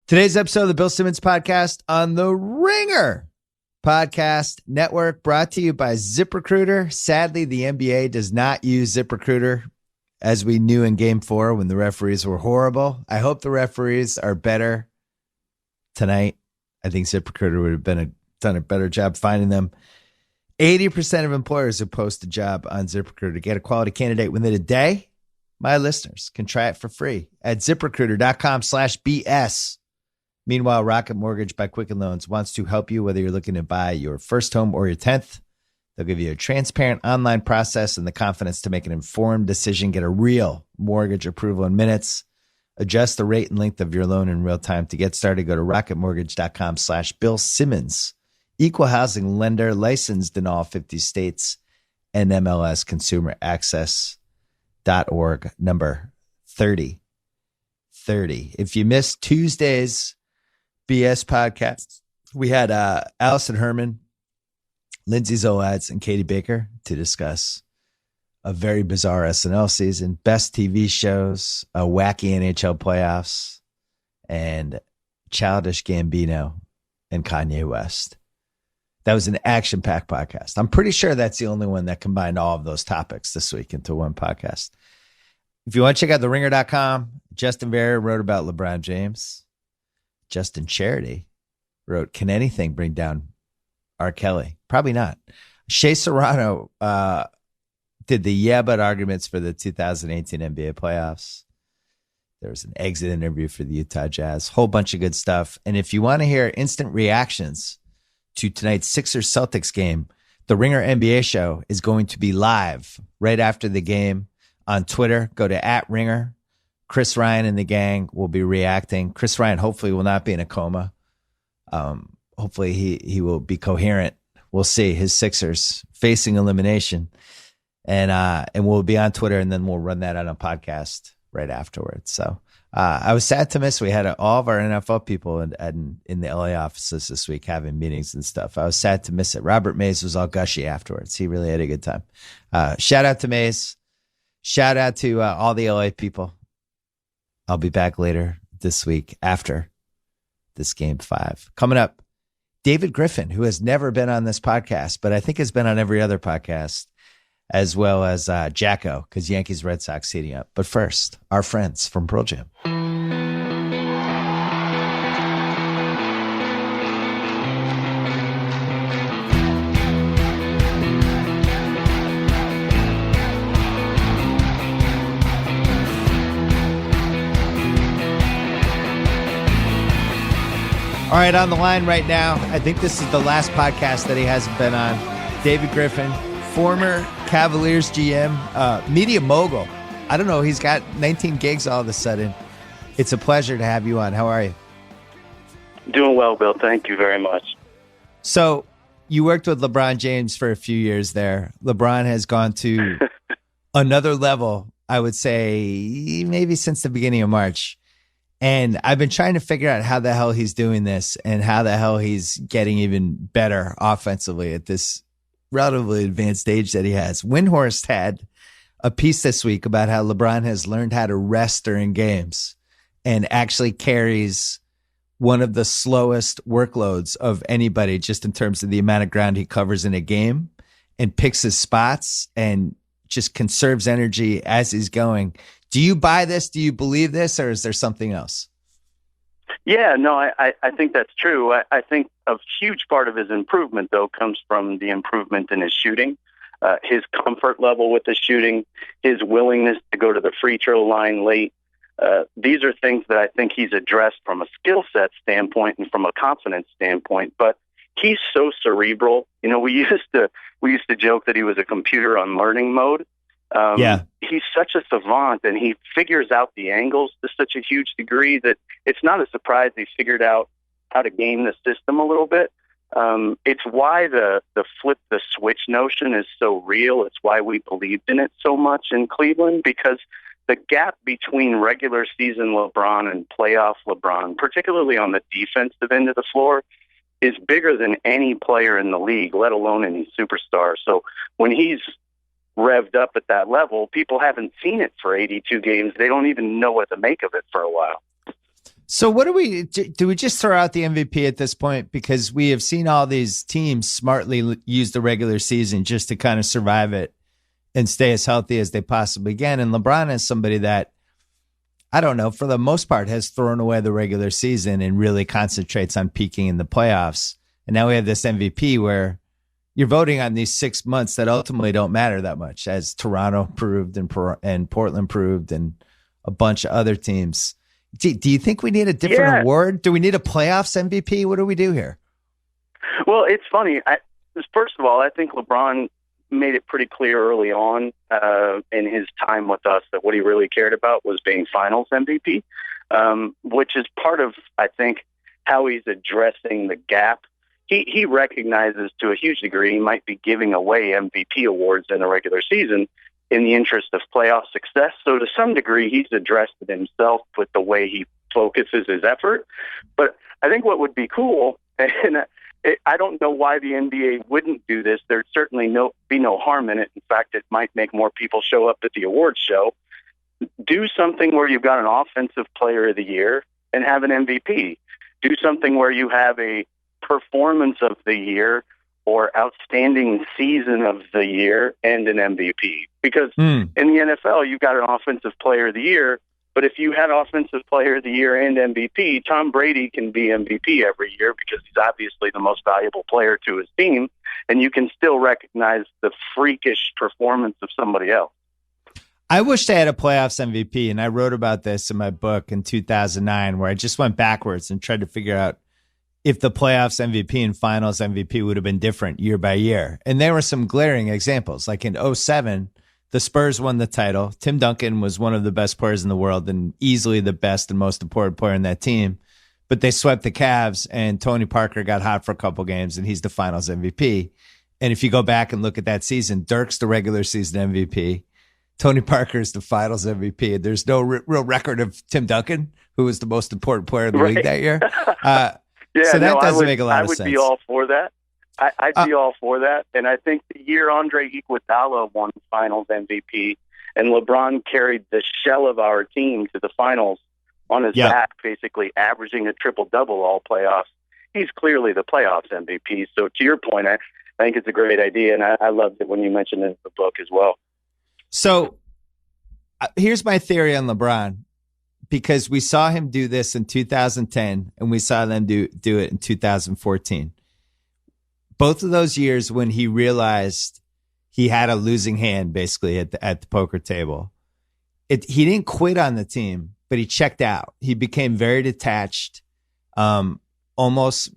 Today's episode of the Bill Simmons Podcast on the Ringer Podcast Network, brought to you by ZipRecruiter. Sadly, the NBA does not use ZipRecruiter, as we knew in Game 4 when the referees were horrible. I hope the referees are better tonight. I think ZipRecruiter would have done a better job finding them. 80% of employers who post a job on ZipRecruiter get a quality candidate within a day. My listeners can try it for free at ZipRecruiter.com/BS. Meanwhile, Rocket Mortgage by Quicken Loans wants to help you whether you're looking to buy your first home or your 10th. They'll give you a transparent online process and the confidence to make an informed decision. Get a real mortgage approval in minutes. Adjust the rate and length of your loan in real time. To get started, go to rocketmortgage.com/Bill Simmons. Equal housing lender, licensed in all 50 states, and MLS Consumer Access.org, number 3030. If you missed Tuesday's BS podcast, we had Allison Herman, Lindsay Zoladz, and Katie Baker to discuss a very bizarre SNL season, best TV shows, a wacky NHL playoffs, and Childish Gambino and Kanye West. That was an action-packed podcast. I'm pretty sure that's the only one that combined all of those topics this week into one podcast. If you want to check out theringer.com, Justin Vera wrote about LeBron James. Justin Charity wrote, "Can anything bring down R. Kelly?" Probably not. Shea Serrano did the yeah but arguments for the 2018 NBA playoffs. There was an exit interview for the Utah Jazz. Whole bunch of good stuff. And if you want to hear instant reactions to tonight's Sixers Celtics game, the Ringer NBA show is going to be live right after the game on Twitter. Go to @Ringer. Chris Ryan and the gang will be reacting. Chris Ryan hopefully will not be in a coma. Hopefully he will be coherent. We'll see. His Sixers facing elimination. And we'll be on Twitter, and then we'll run that on a podcast right afterwards. So I was sad to miss. We had all of our NFL people in the LA offices this week having meetings and stuff. I was sad to miss it. Robert Mays was all gushy afterwards. He really had a good time. Shout out to Mays. Shout out to all the LA people. I'll be back later this week after this Game 5. Coming up, David Griffin, who has never been on this podcast, but I think has been on every other podcast, as well as JackO, because Yankees-Red Sox heating up. But first, our friends from Pearl Jam. All right, on the line right now, I think this is the last podcast that he hasn't been on. David Griffin, former Cavaliers GM, media mogul. I don't know, he's got 19 gigs all of a sudden. It's a pleasure to have you on. How are you? Doing well, Bill. Thank you very much. So you worked with LeBron James for a few years there. LeBron has gone to another level, I would say, maybe since the beginning of March. And I've been trying to figure out how the hell he's doing this and how the hell he's getting even better offensively at this relatively advanced stage that he has. Windhorst had a piece this week about how LeBron has learned how to rest during games and actually carries one of the slowest workloads of anybody just in terms of the amount of ground he covers in a game and picks his spots and just conserves energy as he's going. Do you buy this? Do you believe this? Or is there something else? Yeah, no, I think that's true. I think a huge part of his improvement, though, comes from the improvement in his shooting, his comfort level with the shooting, his willingness to go to the free throw line late. These are things that I think he's addressed from a skill set standpoint and from a confidence standpoint. But he's so cerebral. You know, we used to joke that he was a computer on learning mode. He's such a savant, and he figures out the angles to such a huge degree that it's not a surprise he's figured out how to game the system a little bit. It's why the flip the switch notion is so real. It's why we believed in it so much in Cleveland, because the gap between regular season LeBron and playoff LeBron, particularly on the defensive end of the floor, is bigger than any player in the league, let alone any superstar. So when he's revved up at that level, people haven't seen it for 82 games. They don't even know what to make of it for a while. So what do we just throw out the MVP at this point? Because we have seen all these teams smartly use the regular season just to kind of survive it and stay as healthy as they possibly can. And LeBron is somebody that, I don't know, for the most part has thrown away the regular season and really concentrates on peaking in the playoffs. And now we have this MVP where you're voting on these 6 months that ultimately don't matter that much, as Toronto proved and Portland proved and a bunch of other teams. Do you think we need a different award? Do we need a playoffs MVP? What do we do here? Well, it's funny. First of all, I think LeBron made it pretty clear early on in his time with us that what he really cared about was being finals MVP, which is part of, I think, how he's addressing the gap. He recognizes to a huge degree he might be giving away MVP awards in the regular season in the interest of playoff success. So to some degree, he's addressed it himself with the way he focuses his effort. But I think what would be cool, and I don't know why the NBA wouldn't do this. There'd certainly be no harm in it. In fact, it might make more people show up at the awards show. Do something where you've got an offensive player of the year and have an MVP. Do something where you have a performance of the year or outstanding season of the year and an MVP. Because in the NFL, you've got an offensive player of the year, but if you had offensive player of the year and MVP, Tom Brady can be MVP every year because he's obviously the most valuable player to his team, and you can still recognize the freakish performance of somebody else. I wish they had a playoffs MVP, and I wrote about this in my book in 2009, where I just went backwards and tried to figure out if the playoffs MVP and finals MVP would have been different year by year. And there were some glaring examples. Like in 2007, the Spurs won the title. Tim Duncan was one of the best players in the world and easily the best and most important player in that team. But they swept the Cavs, and Tony Parker got hot for a couple games, and he's the finals MVP. And if you go back and look at that season, Dirk's the regular season MVP. Tony Parker's the finals MVP. There's no real record of Tim Duncan, who was the most important player in the league that year. So that doesn't make a lot of sense. I would be all for that. I'd be all for that. And I think the year Andre Iguodala won finals MVP and LeBron carried the shell of our team to the finals on his back, basically averaging a triple-double all playoffs, he's clearly the playoffs MVP. So to your point, I think it's a great idea, and I loved it when you mentioned it in the book as well. So here's my theory on LeBron, because we saw him do this in 2010 and we saw them do it in 2014. Both of those years when he realized he had a losing hand basically at the poker table, he didn't quit on the team, but he checked out. He became very detached, almost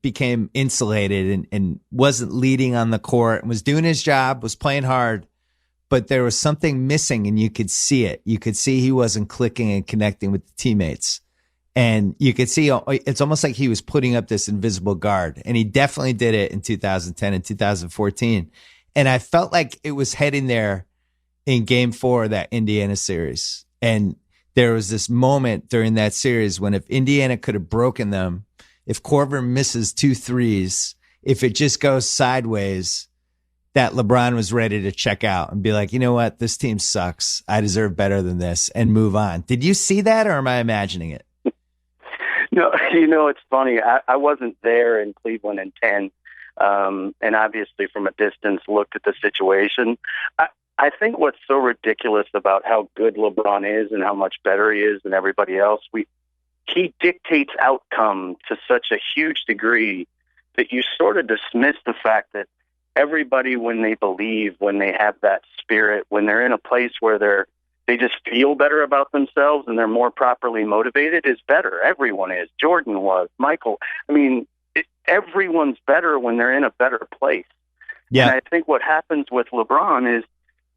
became insulated and wasn't leading on the court and was doing his job, was playing hard. But there was something missing, and you could see it. You could see he wasn't clicking and connecting with the teammates. And you could see it's almost like he was putting up this invisible guard. And he definitely did it in 2010 and 2014. And I felt like it was heading there in Game 4 of that Indiana series. And there was this moment during that series when if Indiana could have broken them, if Korver misses 2 threes, if it just goes sideways, that LeBron was ready to check out and be like, you know what, this team sucks. I deserve better than this, and move on. Did you see that, or am I imagining it? No, it's funny. I wasn't there in Cleveland in 10, and obviously from a distance looked at the situation. I think what's so ridiculous about how good LeBron is and how much better he is than everybody else, he dictates outcome to such a huge degree that you sort of dismiss the fact that everybody, when they believe, when they have that spirit, when they're in a place where they just feel better about themselves and they're more properly motivated, is better. Everyone is. Jordan was. Michael. I mean, everyone's better when they're in a better place. Yeah. And I think what happens with LeBron is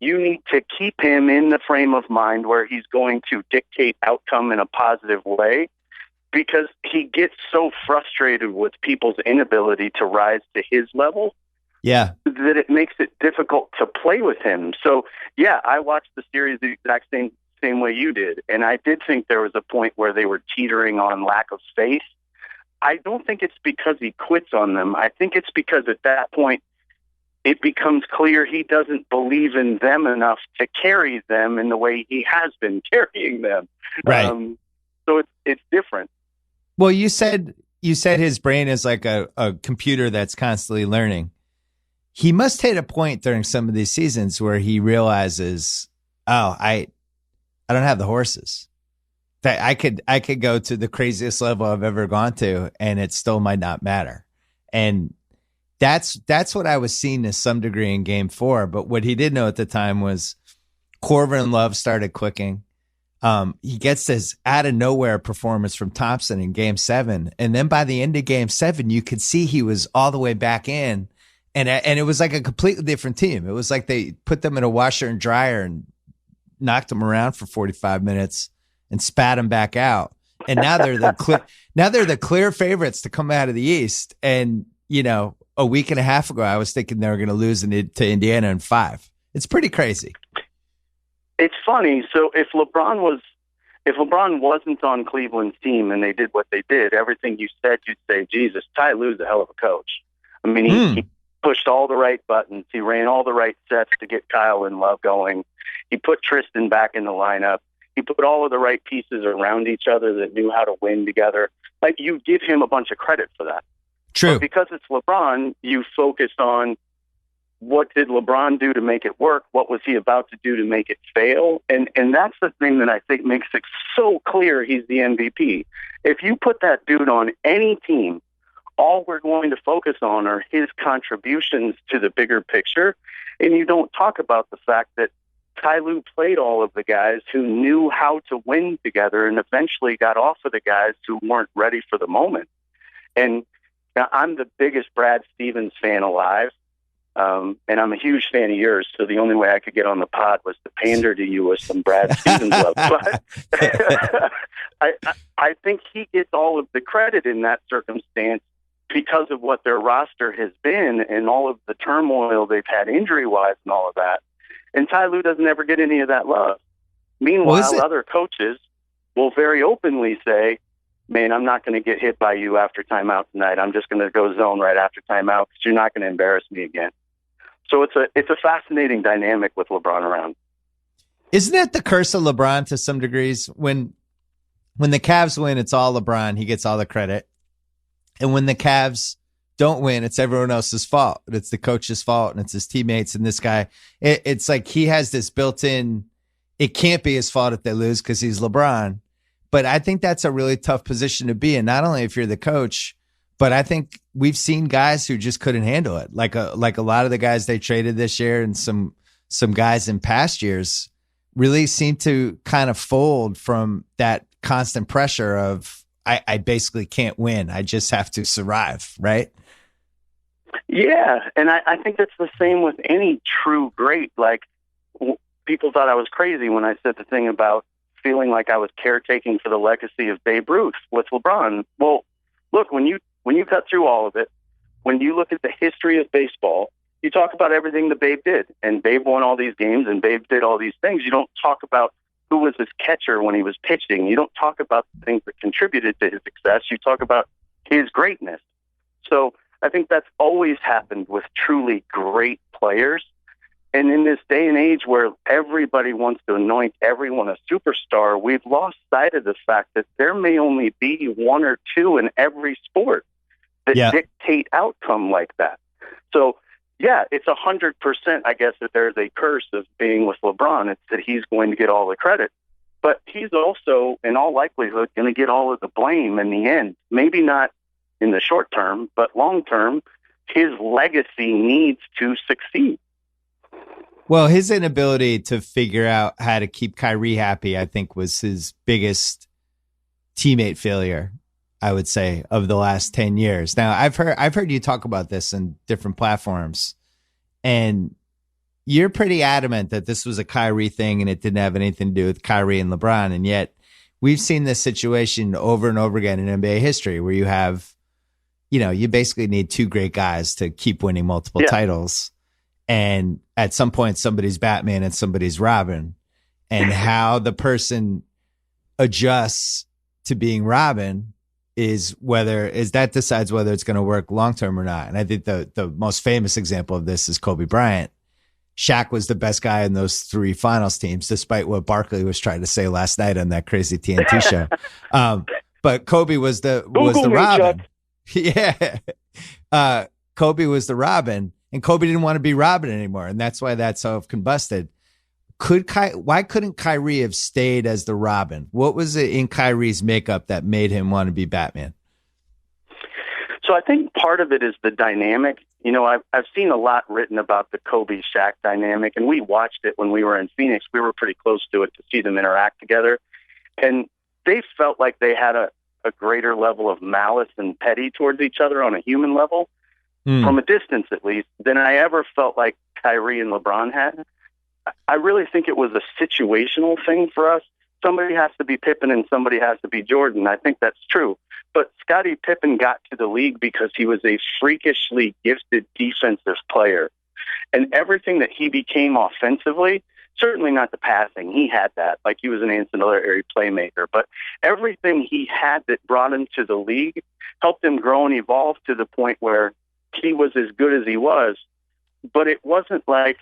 you need to keep him in the frame of mind where he's going to dictate outcome in a positive way, because he gets so frustrated with people's inability to rise to his level. Yeah, that it makes it difficult to play with him. So, yeah, I watched the series the exact same way you did, and I did think there was a point where they were teetering on lack of faith. I don't think it's because he quits on them. I think it's because at that point it becomes clear he doesn't believe in them enough to carry them in the way he has been carrying them. Right. So it's different. Well, you said his brain is like a computer that's constantly learning. He must hit a point during some of these seasons where he realizes, oh, I don't have the horses. That I could go to the craziest level I've ever gone to, and it still might not matter. And that's what I was seeing to some degree in Game 4. But what he didn't know at the time was Korver and Love started clicking. He gets this out of nowhere performance from Thompson in Game 7, and then by the end of Game 7, you could see he was all the way back in, and it was like a completely different team. It was like they put them in a washer and dryer and knocked them around for 45 minutes and spat them back out. And now they're the clear favorites to come out of the East. And a week and a half ago, I was thinking they were going to lose to Indiana in 5. It's pretty crazy. It's funny. So if LeBron wasn't on Cleveland's team and they did what they did, everything you said, you'd say, Jesus, Ty Lue's a hell of a coach. I mean, he pushed all the right buttons. He ran all the right sets to get Kyle and Love going. He put Tristan back in the lineup. He put all of the right pieces around each other that knew how to win together. Like, you give him a bunch of credit for that. True. But because it's LeBron, you focus on what did LeBron do to make it work? What was he about to do to make it fail? And that's the thing that I think makes it so clear he's the MVP. If you put that dude on any team, all we're going to focus on are his contributions to the bigger picture. And you don't talk about the fact that Ty Lue played all of the guys who knew how to win together and eventually got off of the guys who weren't ready for the moment. And now, I'm the biggest Brad Stevens fan alive, and I'm a huge fan of yours, so the only way I could get on the pod was to pander to you with some Brad Stevens love. But I think he gets all of the credit in that circumstance because of what their roster has been and all of the turmoil they've had injury-wise and all of that. And Ty Lue doesn't ever get any of that love. Meanwhile, other coaches will very openly say, man, I'm not going to get hit by you after timeout tonight. I'm just going to go zone right after timeout because you're not going to embarrass me again. So it's a fascinating dynamic with LeBron around. Isn't that the curse of LeBron to some degrees? When the Cavs win, it's all LeBron. He gets all the credit. And when the Cavs don't win, it's everyone else's fault. It's the coach's fault, and it's his teammates. And this guy, it's like he has this built-in, it can't be his fault if they lose because he's LeBron. But I think that's a really tough position to be in, not only if you're the coach, but I think we've seen guys who just couldn't handle it. Like a lot of the guys they traded this year and some guys in past years really seem to kind of fold from that constant pressure of, I basically can't win. I just have to survive, right? Yeah, and I think that's the same with any true great. Like, people thought I was crazy when I said the thing about feeling like I was caretaking for the legacy of Babe Ruth with LeBron. Well, look, when you cut through all of it, when you look at the history of baseball, you talk about everything that Babe did, and Babe won all these games, and Babe did all these things. You don't talk about who was his catcher when he was pitching. You don't talk about the things that contributed to his success. You talk about his greatness. So I think that's always happened with truly great players. And in this day and age where everybody wants to anoint everyone a superstar, we've lost sight of the fact that there may only be one or two in every sport that dictate outcome like that. So, yeah, it's 100%, I guess, that there's a curse of being with LeBron. It's that he's going to get all the credit. But he's also, in all likelihood, going to get all of the blame in the end. Maybe not in the short term, but long term, his legacy needs to succeed. Well, his inability to figure out how to keep Kyrie happy, I think, was his biggest teammate failure, I would say, of the last 10 years. Now, I've heard you talk about this in different platforms, and you're pretty adamant that this was a Kyrie thing and it didn't have anything to do with Kyrie and LeBron. And yet we've seen this situation over and over again in NBA history where you have, you basically need two great guys to keep winning multiple titles. And at some point, somebody's Batman and somebody's Robin. And how the person adjusts to being Robin is that decides whether it's going to work long term or not. And I think the most famous example of this is Kobe Bryant Shaq was the best guy in those 3 finals teams, despite what Barkley was trying to say last night on that crazy TNT show. But Kobe was the Robin. Yeah. Kobe was the Robin, and Kobe didn't want to be Robin anymore, and that's why that self-combusted. Why couldn't Kyrie have stayed as the Robin? What was it in Kyrie's makeup that made him want to be Batman? So I think part of it is the dynamic. You know, I've seen a lot written about the Kobe Shaq dynamic, and we watched it when we were in Phoenix. We were pretty close to it to see them interact together, and they felt like they had a greater level of malice and petty towards each other on a human level, from a distance at least, than I ever felt like Kyrie and LeBron had. I really think it was a situational thing for us. Somebody has to be Pippen and somebody has to be Jordan. I think that's true. But Scottie Pippen got to the league because he was a freakishly gifted defensive player. And everything that he became offensively, certainly not the passing, he had that, like he was an ancillary playmaker. But everything he had that brought him to the league helped him grow and evolve to the point where he was as good as he was. But it wasn't like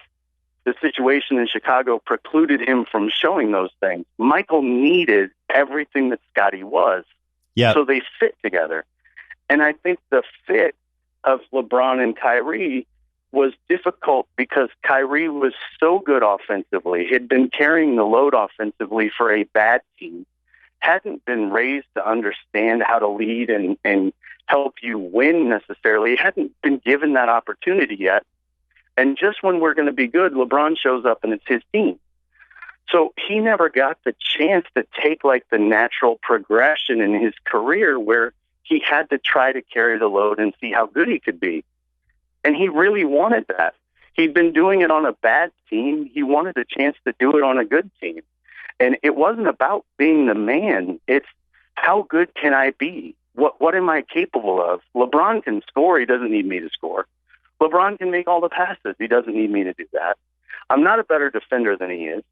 the situation in Chicago precluded him from showing those things. Michael needed everything that Scottie was. Yeah. So they fit together. And I think the fit of LeBron and Kyrie was difficult because Kyrie was so good offensively. He'd been carrying the load offensively for a bad team, hadn't been raised to understand how to lead and help you win necessarily. He hadn't been given that opportunity yet. And just when we're going to be good, LeBron shows up and it's his team. So he never got the chance to take like the natural progression in his career where he had to try to carry the load and see how good he could be. And he really wanted that. He'd been doing it on a bad team. He wanted a chance to do it on a good team. And it wasn't about being the man. It's how good can I be? What am I capable of? LeBron can score. He doesn't need me to score. LeBron can make all the passes. He doesn't need me to do that. I'm not a better defender than he is.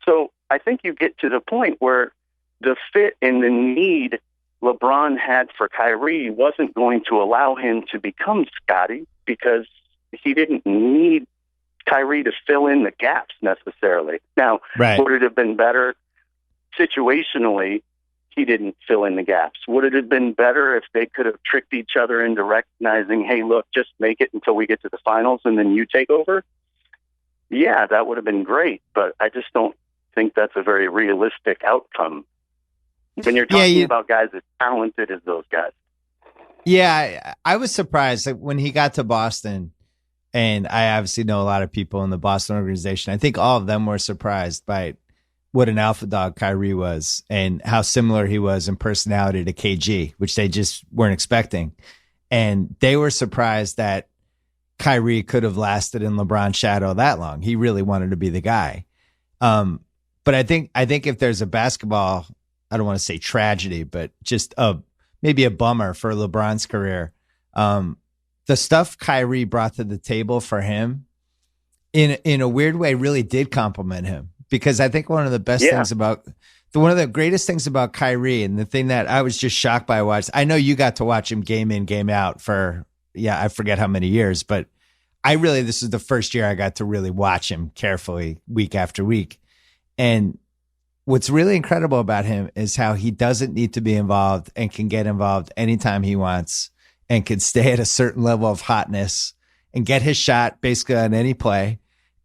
So I think you get to the point where the fit and the need LeBron had for Kyrie wasn't going to allow him to become Scottie because he didn't need Kyrie to fill in the gaps necessarily. Now, Would it have been better situationally? He didn't fill in the gaps. Would it have been better if they could have tricked each other into recognizing, hey, look, just make it until we get to the finals and then you take over? Yeah, that would have been great, but I just don't think that's a very realistic outcome when you're talking about guys as talented as those guys. Yeah, I was surprised that when he got to Boston, and I obviously know a lot of people in the Boston organization, I think all of them were surprised by what an alpha dog Kyrie was and how similar he was in personality to KG, which they just weren't expecting. And they were surprised that Kyrie could have lasted in LeBron's shadow that long. He really wanted to be the guy. But I think if there's a basketball, I don't want to say tragedy, but just maybe a bummer for LeBron's career. The stuff Kyrie brought to the table for him in a weird way really did compliment him. Because I think one of the greatest things about Kyrie, and the thing that I was just shocked by watching, I know you got to watch him game in, game out for, I forget how many years, but this is the first year I got to really watch him carefully week after week. And what's really incredible about him is how he doesn't need to be involved and can get involved anytime he wants and can stay at a certain level of hotness and get his shot basically on any play.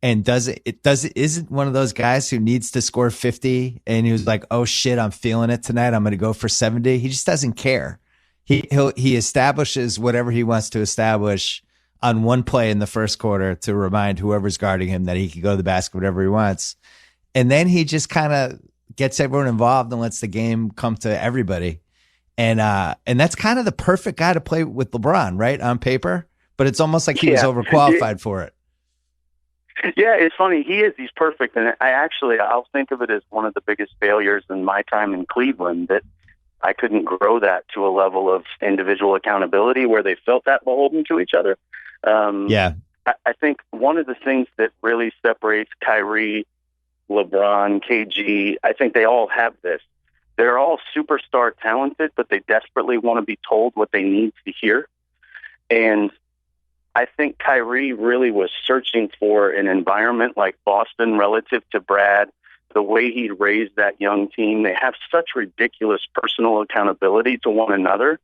And isn't one of those guys who needs to score 50 and he was like, oh shit, I'm feeling it tonight, I'm going to go for 70. He just doesn't care. He establishes whatever he wants to establish on one play in the first quarter to remind whoever's guarding him that he can go to the basket whatever he wants. And then he just kind of gets everyone involved and lets the game come to everybody. And that's kind of the perfect guy to play with LeBron, right? On paper, but it's almost like he was overqualified for it. Yeah, it's funny. He's perfect. And I'll think of it as one of the biggest failures in my time in Cleveland, that I couldn't grow that to a level of individual accountability where they felt that beholden to each other. I think one of the things that really separates Kyrie, LeBron, KG, I think they all have this. They're all superstar talented, but they desperately want to be told what they need to hear. And I think Kyrie really was searching for an environment like Boston relative to Brad, the way he raised that young team. They have such ridiculous personal accountability to one another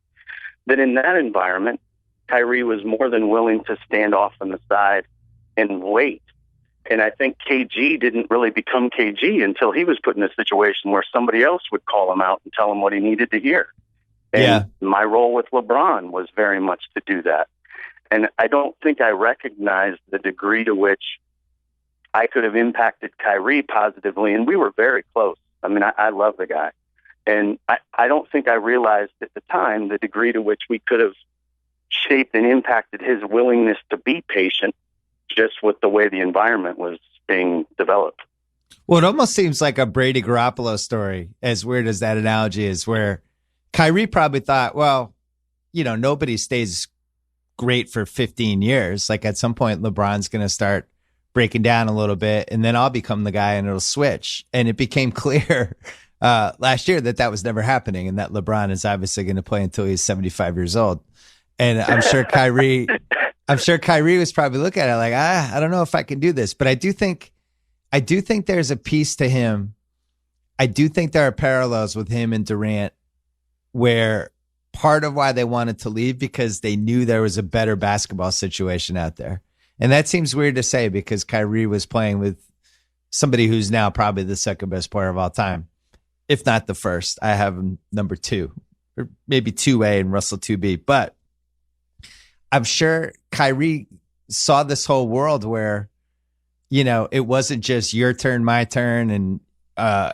that in that environment, Kyrie was more than willing to stand off on the side and wait. And I think KG didn't really become KG until he was put in a situation where somebody else would call him out and tell him what he needed to hear. And my role with LeBron was very much to do that. And I don't think I recognized the degree to which I could have impacted Kyrie positively. And we were very close. I mean, I love the guy. And I don't think I realized at the time the degree to which we could have shaped and impacted his willingness to be patient just with the way the environment was being developed. Well, it almost seems like a Brady Garoppolo story, as weird as that analogy is, where Kyrie probably thought, well, nobody stays great for 15 years. Like at some point, LeBron's going to start breaking down a little bit and then I'll become the guy and it'll switch. And it became clear last year that was never happening and that LeBron is obviously going to play until he's 75 years old. And I'm sure Kyrie was probably looking at it like, I don't know if I can do this, but I do think there's a piece to him. I do think there are parallels with him and Durant where part of why they wanted to leave because they knew there was a better basketball situation out there. And that seems weird to say because Kyrie was playing with somebody who's now probably the second best player of all time, if not the first. I have him number 2 or maybe 2A and Russell 2B. But I'm sure Kyrie saw this whole world where, it wasn't just your turn, my turn, and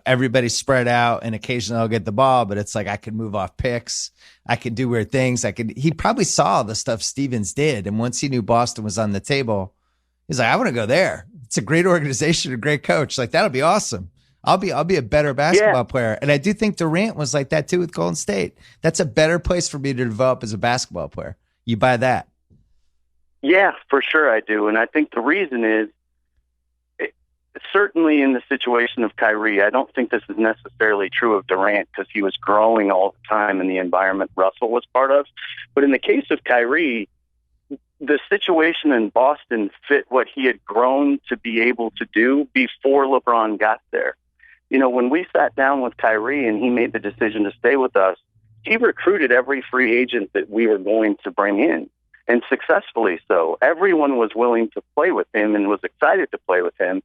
everybody spread out and occasionally I'll get the ball, but it's like I could move off picks. I could do weird things. He probably saw the stuff Stevens did. And once he knew Boston was on the table, he's like, I want to go there. It's a great organization, a great coach. Like, that'll be awesome. I'll be a better basketball player. And I do think Durant was like that too with Golden State. That's a better place for me to develop as a basketball player. You buy that? Yeah, for sure I do. And I think the reason is, certainly in the situation of Kyrie, I don't think this is necessarily true of Durant because he was growing all the time in the environment Russell was part of. But in the case of Kyrie, the situation in Boston fit what he had grown to be able to do before LeBron got there. When we sat down with Kyrie and he made the decision to stay with us, he recruited every free agent that we were going to bring in, and successfully so. Everyone was willing to play with him and was excited to play with him.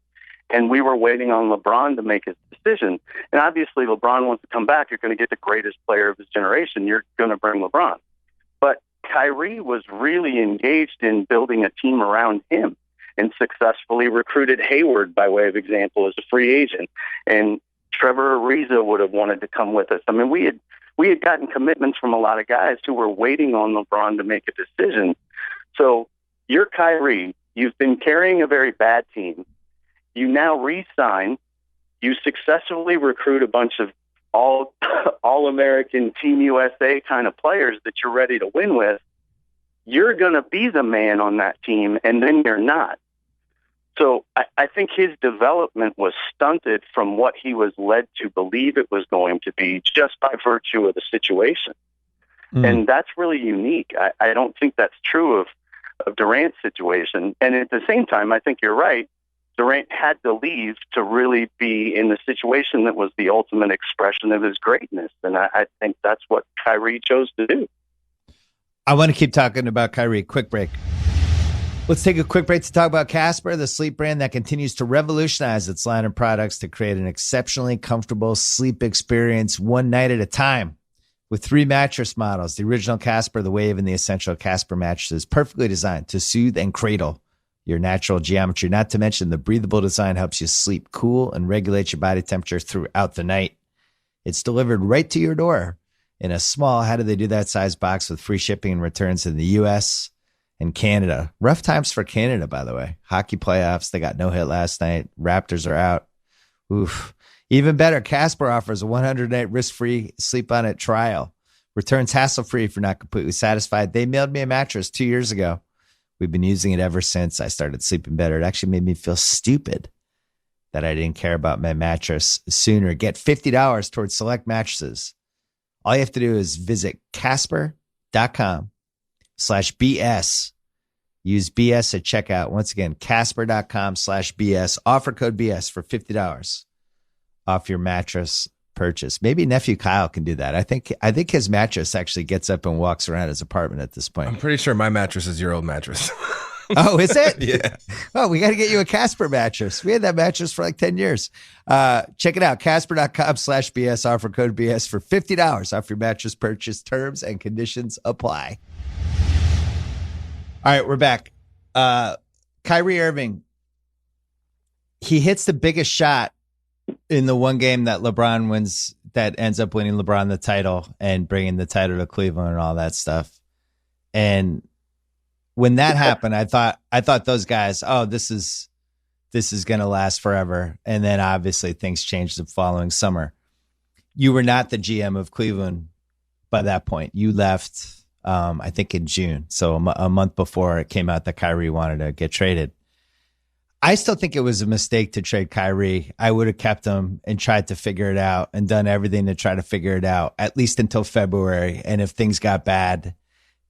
And we were waiting on LeBron to make his decision. And obviously, LeBron wants to come back. You're going to get the greatest player of his generation. You're going to bring LeBron. But Kyrie was really engaged in building a team around him and successfully recruited Hayward, by way of example, as a free agent. And Trevor Ariza would have wanted to come with us. I mean, we had gotten commitments from a lot of guys who were waiting on LeBron to make a decision. So you're Kyrie. You've been carrying a very bad team. You now re-sign, you successfully recruit a bunch of all-American Team USA kind of players that you're ready to win with. You're going to be the man on that team, and then you're not. So I think his development was stunted from what he was led to believe it was going to be just by virtue of the situation. And that's really unique. I don't think that's true of Durant's situation. And at the same time, I think you're right. Durant had to leave to really be in the situation that was the ultimate expression of his greatness. And I think that's what Kyrie chose to do. I want to keep talking about Kyrie. Quick break. Let's take a quick break to talk about Casper, the sleep brand that continues to revolutionize its line of products to create an exceptionally comfortable sleep experience one night at a time. With 3 mattress models, the original Casper, the Wave, and the Essential Casper mattresses, perfectly designed to soothe and cradle your natural geometry. Not to mention the breathable design helps you sleep cool and regulate your body temperature throughout the night. It's delivered right to your door in a small, how do they do that size box with free shipping and returns in the U.S. and Canada. Rough times for Canada, by the way. Hockey playoffs, they got no hit last night. Raptors are out. Oof. Even better, Casper offers a 100-night risk-free sleep on it trial. Returns hassle-free if you're not completely satisfied. They mailed me a mattress 2 years ago. We've been using it ever since I started sleeping better. It actually made me feel stupid that I didn't care about my mattress sooner. Get $50 towards select mattresses. All you have to do is visit Casper.com/BS Use BS at checkout. Once again, Casper.com/BS. Offer code BS for $50 off your mattress purchase. Maybe nephew Kyle can do that. I think his mattress actually gets up and walks around his apartment at this point. I'm pretty sure my mattress is your old mattress. Oh, is it? Yeah. Oh, we got to get you a Casper mattress. We had that mattress for like 10 years. Check it out. Casper.com/BS. Offer code BS for $50 off your mattress purchase. Terms and conditions apply. All right, we're back. Kyrie Irving, he hits the biggest shot in the one game that LeBron wins, that ends up winning LeBron the title and bringing the title to Cleveland and all that stuff. And when that happened, I thought those guys, oh, this is going to last forever. And then obviously things changed the following summer. You were not the GM of Cleveland by that point. You left, I think in June. So a month before it came out that Kyrie wanted to get traded. I still think it was a mistake to trade Kyrie. I would have kept him and tried to figure it out and done everything to try to figure it out, at least until February. And if things got bad,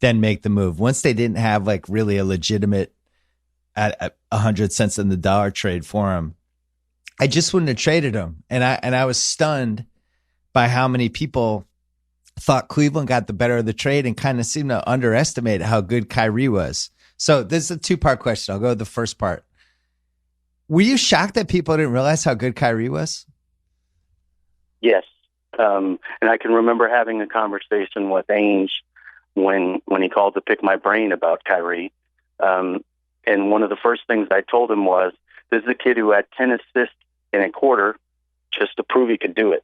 then make the move. Once they didn't have like really a legitimate at 100 cents in the dollar trade for him, I just wouldn't have traded him. And I was stunned by how many people thought Cleveland got the better of the trade and kind of seemed to underestimate how good Kyrie was. So this is a two-part question. I'll go with the first part. Were you shocked that people didn't realize how good Kyrie was? Yes. And I can remember having a conversation with Ainge when he called to pick my brain about Kyrie. And one of the first things I told him was, this is a kid who had 10 assists in a quarter just to prove he could do it.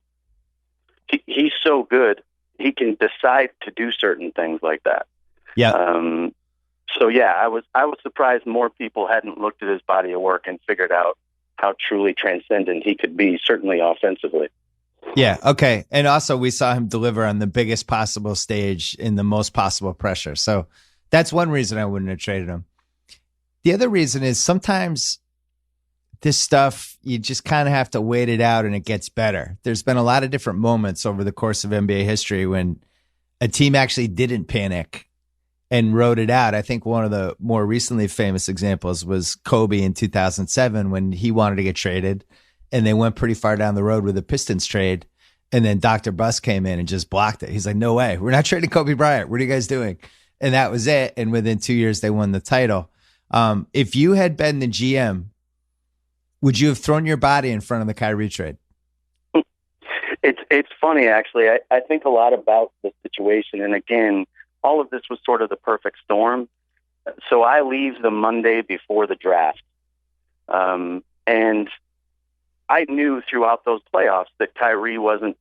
He's so good, he can decide to do certain things like that. Yeah. So yeah, I was surprised more people hadn't looked at his body of work and figured out how truly transcendent he could be, certainly offensively. Yeah, okay. And also we saw him deliver on the biggest possible stage in the most possible pressure. So that's one reason I wouldn't have traded him. The other reason is sometimes this stuff, you just kind of have to wait it out and it gets better. There's been a lot of different moments over the course of NBA history when a team actually didn't panic and wrote it out. I think one of the more recently famous examples was Kobe in 2007 when he wanted to get traded and they went pretty far down the road with the Pistons trade. And then Dr. Buss came in and just blocked it. He's like, no way. We're not trading Kobe Bryant. What are you guys doing? And that was it. And within 2 years, they won the title. If you had been the GM, would you have thrown your body in front of the Kyrie trade? It's funny, actually. I think a lot about the situation. And again, all of this was sort of the perfect storm. So I leave the Monday before the draft. And I knew throughout those playoffs that Kyrie wasn't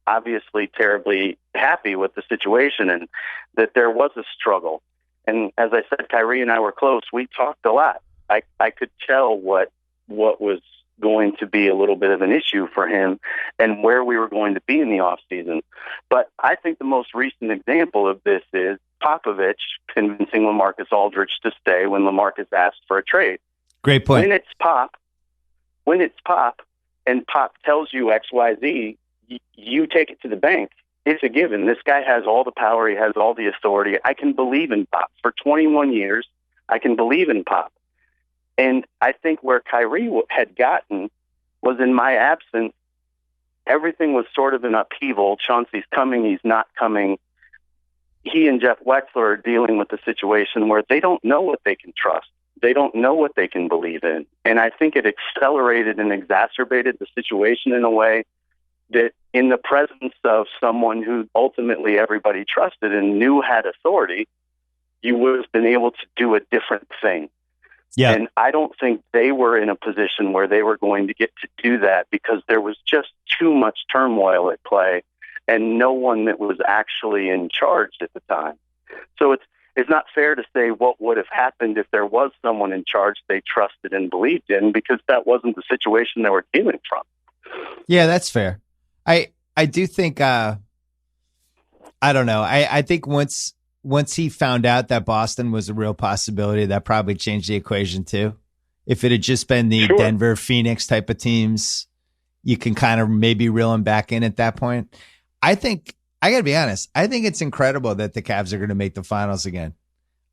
obviously terribly happy with the situation and that there was a struggle. And as I said, Kyrie and I were close. We talked a lot. I could tell what was going to be a little bit of an issue for him and where we were going to be in the offseason. But I think the most recent example of this is Popovich convincing LaMarcus Aldridge to stay when LaMarcus asked for a trade. Great point. When it's Pop and Pop tells you XYZ, you take it to the bank. It's a given. This guy has all the power. He has all the authority. I can believe in Pop. For 21 years, I can believe in Pop. And I think where Kyrie had gotten was in my absence, everything was sort of an upheaval. Chauncey's coming, he's not coming. He and Jeff Wexler are dealing with a situation where they don't know what they can trust. They don't know what they can believe in. And I think it accelerated and exacerbated the situation in a way that in the presence of someone who ultimately everybody trusted and knew had authority, you would have been able to do a different thing. Yeah. And I don't think they were in a position where they were going to get to do that because there was just too much turmoil at play and no one that was actually in charge at the time. So it's not fair to say what would have happened if there was someone in charge they trusted and believed in because that wasn't the situation they were dealing from. Yeah, that's fair. I do think, I don't know. I think once he found out that Boston was a real possibility, that probably changed the equation too. If it had just been the Sure. Denver, Phoenix type of teams, you can kind of maybe reel him back in at that point. I think, I got to be honest, I think it's incredible that the Cavs are going to make the finals again.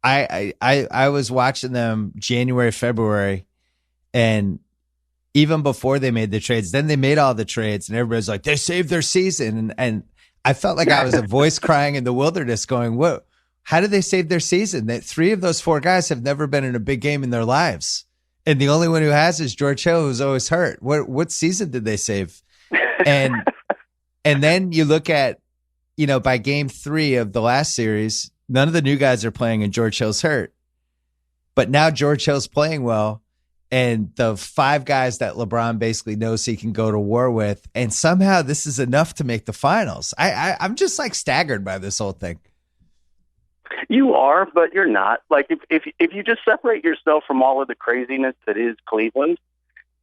I was watching them January, February, and even before they made the trades, then they made all the trades, and everybody's like, they saved their season. And I felt like I was a voice crying in the wilderness going, whoa, how did they save their season? That 3 of those 4 guys have never been in a big game in their lives. And the only one who has is George Hill, who's always hurt. What season did they save? And then you look at, by game 3 of the last series, none of the new guys are playing and George Hill's hurt. But now George Hill's playing well. And the 5 guys that LeBron basically knows he can go to war with. And somehow this is enough to make the finals. I'm just like staggered by this whole thing. You are, but you're not. Like if you just separate yourself from all of the craziness that is Cleveland,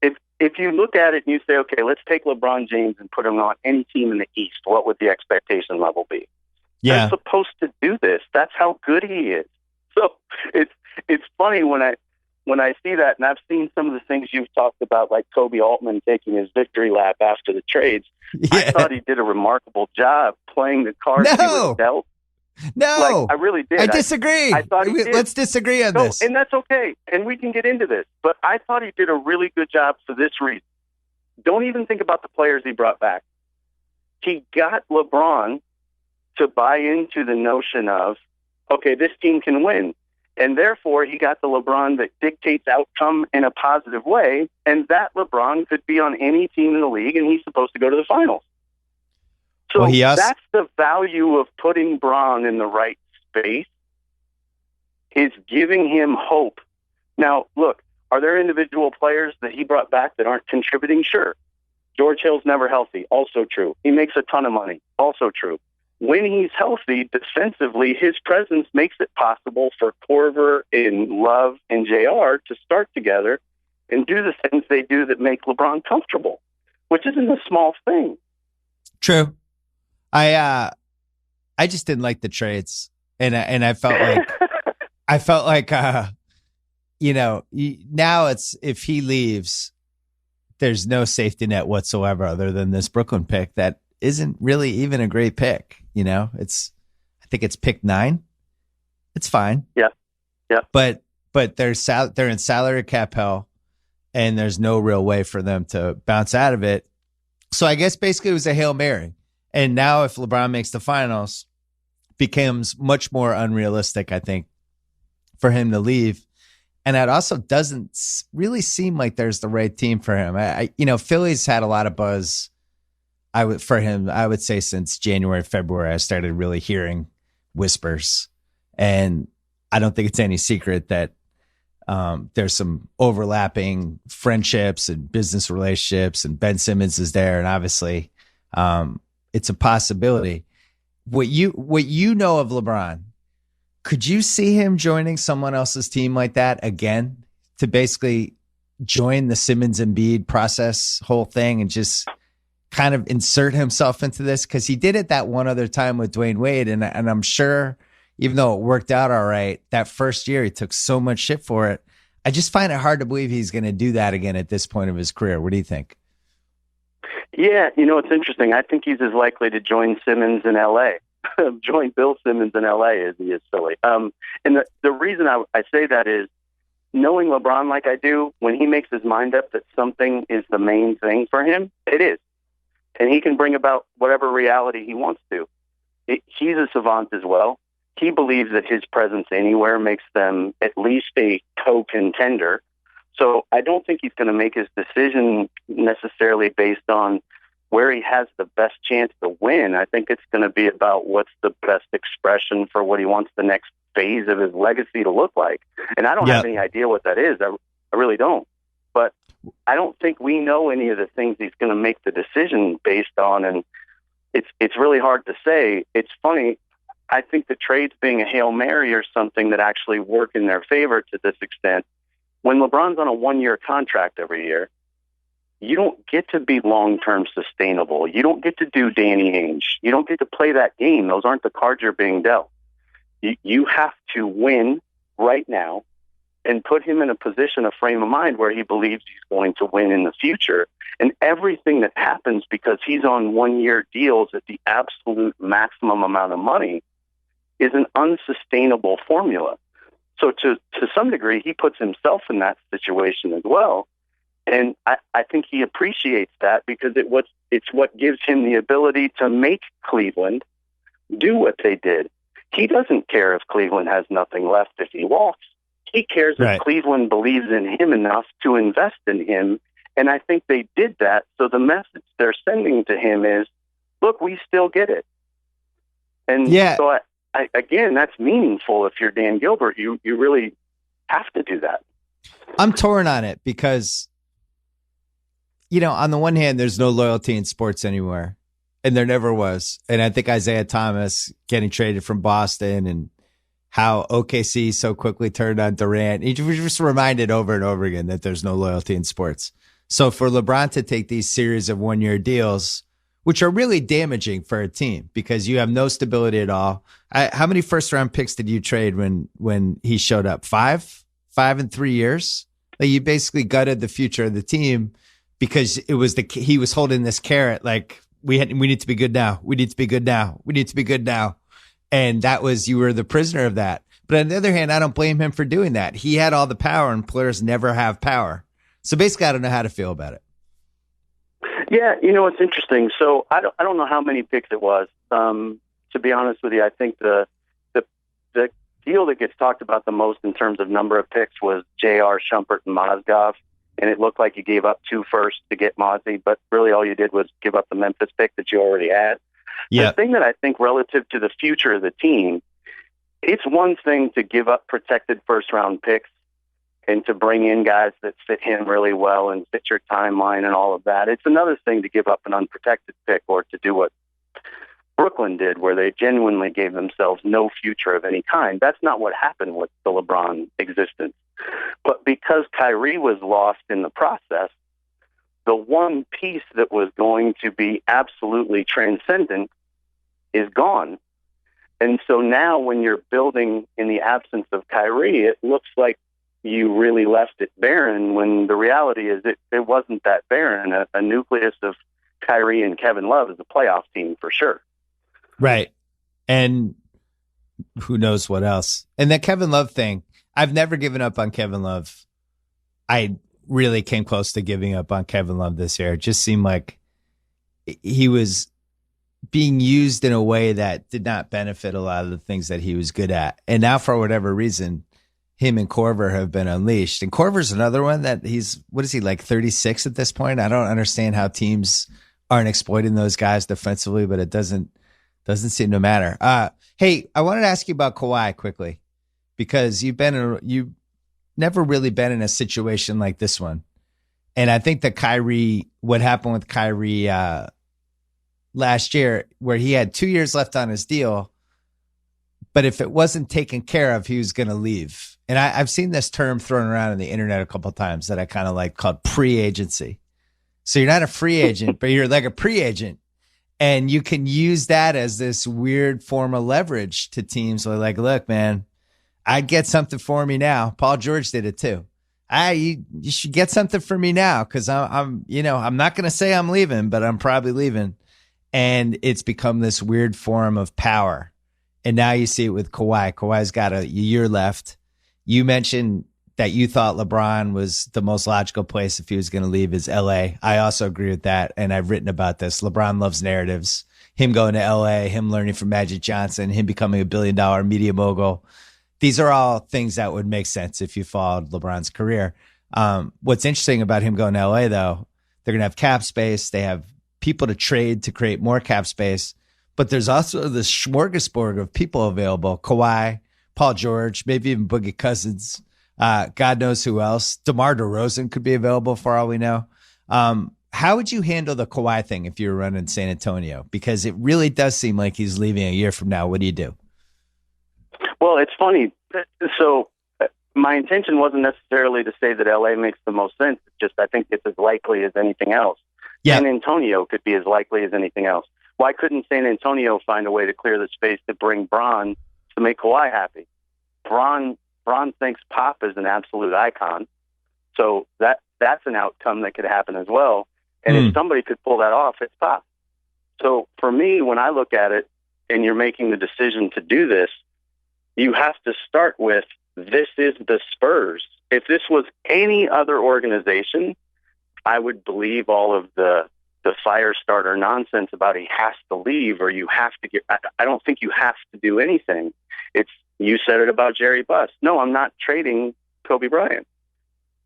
if you look at it and you say, okay, let's take LeBron James and put him on any team in the East, what would the expectation level be? Yeah. They're supposed to do this. That's how good he is. So it's funny when I see that, and I've seen some of the things you've talked about, like Kobe Altman taking his victory lap after the trades. Yeah. I thought he did a remarkable job playing the cards he was dealt. No, I really did. I disagree. I thought he did. Let's disagree on this. And that's okay. And we can get into this. But I thought he did a really good job for this reason. Don't even think about the players he brought back. He got LeBron to buy into the notion of, okay, this team can win. And therefore, he got the LeBron that dictates outcome in a positive way. And that LeBron could be on any team in the league, and he's supposed to go to the finals. So that's the value of putting Bron in the right space, is giving him hope. Now, look, are there individual players that he brought back that aren't contributing? Sure. George Hill's never healthy. Also true. He makes a ton of money. Also true. When he's healthy, defensively, his presence makes it possible for Korver and Love and JR to start together and do the things they do that make LeBron comfortable, which isn't a small thing. True. I just didn't like the trades, and I felt like now it's, if he leaves, there's no safety net whatsoever other than this Brooklyn pick that isn't really even a great pick. I think it's pick 9. It's fine. Yeah. But they're in salary cap hell, and there's no real way for them to bounce out of it. So I guess basically it was a Hail Mary. And now if LeBron makes the finals, becomes much more unrealistic, I think, for him to leave. And it also doesn't really seem like there's the right team for him. Philly's had a lot of buzz for him, I would say since January, February, I started really hearing whispers. And I don't think it's any secret that there's some overlapping friendships and business relationships, and Ben Simmons is there. And obviously, it's a possibility. What you know of LeBron, could you see him joining someone else's team like that again, to basically join the Simmons Embiid process whole thing and just kind of insert himself into this? Because he did it that one other time with Dwayne Wade, and I'm sure, even though it worked out all right, that first year he took so much shit for it. I just find it hard to believe he's going to do that again at this point of his career. What do you think? Yeah, it's interesting. I think he's as likely to join Simmons in L.A. join Bill Simmons in L.A. as he is Philly. And the reason I say that is, knowing LeBron like I do, when he makes his mind up that something is the main thing for him, it is. And he can bring about whatever reality he wants to. He's a savant as well. He believes that his presence anywhere makes them at least a co-contender. So I don't think he's going to make his decision necessarily based on where he has the best chance to win. I think it's going to be about what's the best expression for what he wants the next phase of his legacy to look like. And I don't have any idea what that is. I really don't. But I don't think we know any of the things he's going to make the decision based on. And it's really hard to say. It's funny. I think the trades being a Hail Mary or something that actually work in their favor to this extent. When LeBron's on a 1-year contract every year, you don't get to be long-term sustainable. You don't get to do Danny Ainge. You don't get to play that game. Those aren't the cards you're being dealt. You have to win right now and put him in a position, a frame of mind where he believes he's going to win in the future. And everything that happens because he's on 1-year deals at the absolute maximum amount of money is an unsustainable formula. So to some degree, he puts himself in that situation as well. And I think he appreciates that because it's what gives him the ability to make Cleveland do what they did. He doesn't care if Cleveland has nothing left if he walks. He cares if Cleveland believes in him enough to invest in him. And I think they did that. So the message they're sending to him is, look, we still get it. And so again, that's meaningful. If you're Dan Gilbert, you really have to do that. I'm torn on it because, on the one hand, there's no loyalty in sports anymore, and there never was. And I think Isaiah Thomas getting traded from Boston and how OKC so quickly turned on Durant, he was just reminded over and over again that there's no loyalty in sports. So for LeBron to take these series of one-year deals, which are really damaging for a team because you have no stability at all. How many first-round picks did you trade when he showed up? 5 in 3 years? Like you basically gutted the future of the team because it was he was holding this carrot like we need to be good now. We need to be good now. We need to be good now. And you were the prisoner of that. But on the other hand, I don't blame him for doing that. He had all the power and players never have power. So basically, I don't know how to feel about it. Yeah, it's interesting. So I don't know how many picks it was. To be honest with you, I think the deal that gets talked about the most in terms of number of picks was J.R. Shumpert and Mozgov, and it looked like you gave up 2 firsts to get Mozzie, but really all you did was give up the Memphis pick that you already had. Yeah. The thing that I think relative to the future of the team, it's one thing to give up protected first-round picks and to bring in guys that fit him really well and fit your timeline and all of that. It's another thing to give up an unprotected pick or to do what Brooklyn did, where they genuinely gave themselves no future of any kind. That's not what happened with the LeBron existence. But because Kyrie was lost in the process, the one piece that was going to be absolutely transcendent is gone. And so now when you're building in the absence of Kyrie, it looks like you really left it barren when the reality is it wasn't that barren. A nucleus of Kyrie and Kevin Love is a playoff team for sure. Right. And who knows what else. And that Kevin Love thing, I've never given up on Kevin Love. I really came close to giving up on Kevin Love this year. It just seemed like he was being used in a way that did not benefit a lot of the things that he was good at. And now for whatever reason, him and Korver have been unleashed. And Korver's another one that what is he, like 36 at this point? I don't understand how teams aren't exploiting those guys defensively, but it doesn't seem to matter. Hey, I wanted to ask you about Kawhi quickly because you've never really been in a situation like this one. And I think that what happened with Kyrie last year, where he had 2 years left on his deal, but if it wasn't taken care of, he was going to leave. And I've seen this term thrown around on the internet a couple of times that I kind of like called pre-agency. So you're not a free agent, but you're like a pre-agent. And you can use that as this weird form of leverage to teams. Like, look, man, I'd get something for me now. Paul George did it too. You should get something for me now because I'm not going to say I'm leaving, but I'm probably leaving. And it's become this weird form of power. And now you see it with Kawhi. Kawhi's got a year left. You mentioned that you thought LeBron was the most logical place if he was going to leave is LA. I also agree with that. And I've written about this. LeBron loves narratives. Him going to LA, him learning from Magic Johnson, him becoming $1 billion media mogul. These are all things that would make sense if you followed LeBron's career. What's interesting about him going to LA, though, they're going to have cap space. They have people to trade to create more cap space. But there's also this smorgasbord of people available. Kawhi, Paul George, maybe even Boogie Cousins. God knows who else. DeMar DeRozan could be available for all we know. How would you handle the Kawhi thing if you were running San Antonio? Because it really does seem like he's leaving a year from now. What do you do? Well, it's funny. So my intention wasn't necessarily to say that LA makes the most sense. It's just I think it's as likely as anything else. Yeah. San Antonio could be as likely as anything else. Why couldn't San Antonio find a way to clear the space to bring Bron to make Kawhi happy? Bron thinks Pop is an absolute icon. So that's an outcome that could happen as well. And if somebody could pull that off, it's Pop. So for me, when I look at it and you're making the decision to do this, you have to start with this is the Spurs. If this was any other organization, I would believe all of the fire starter nonsense about he has to leave or you have to get. I don't think you have to do anything. You said it about Jerry Buss. No, I'm not trading Kobe Bryant.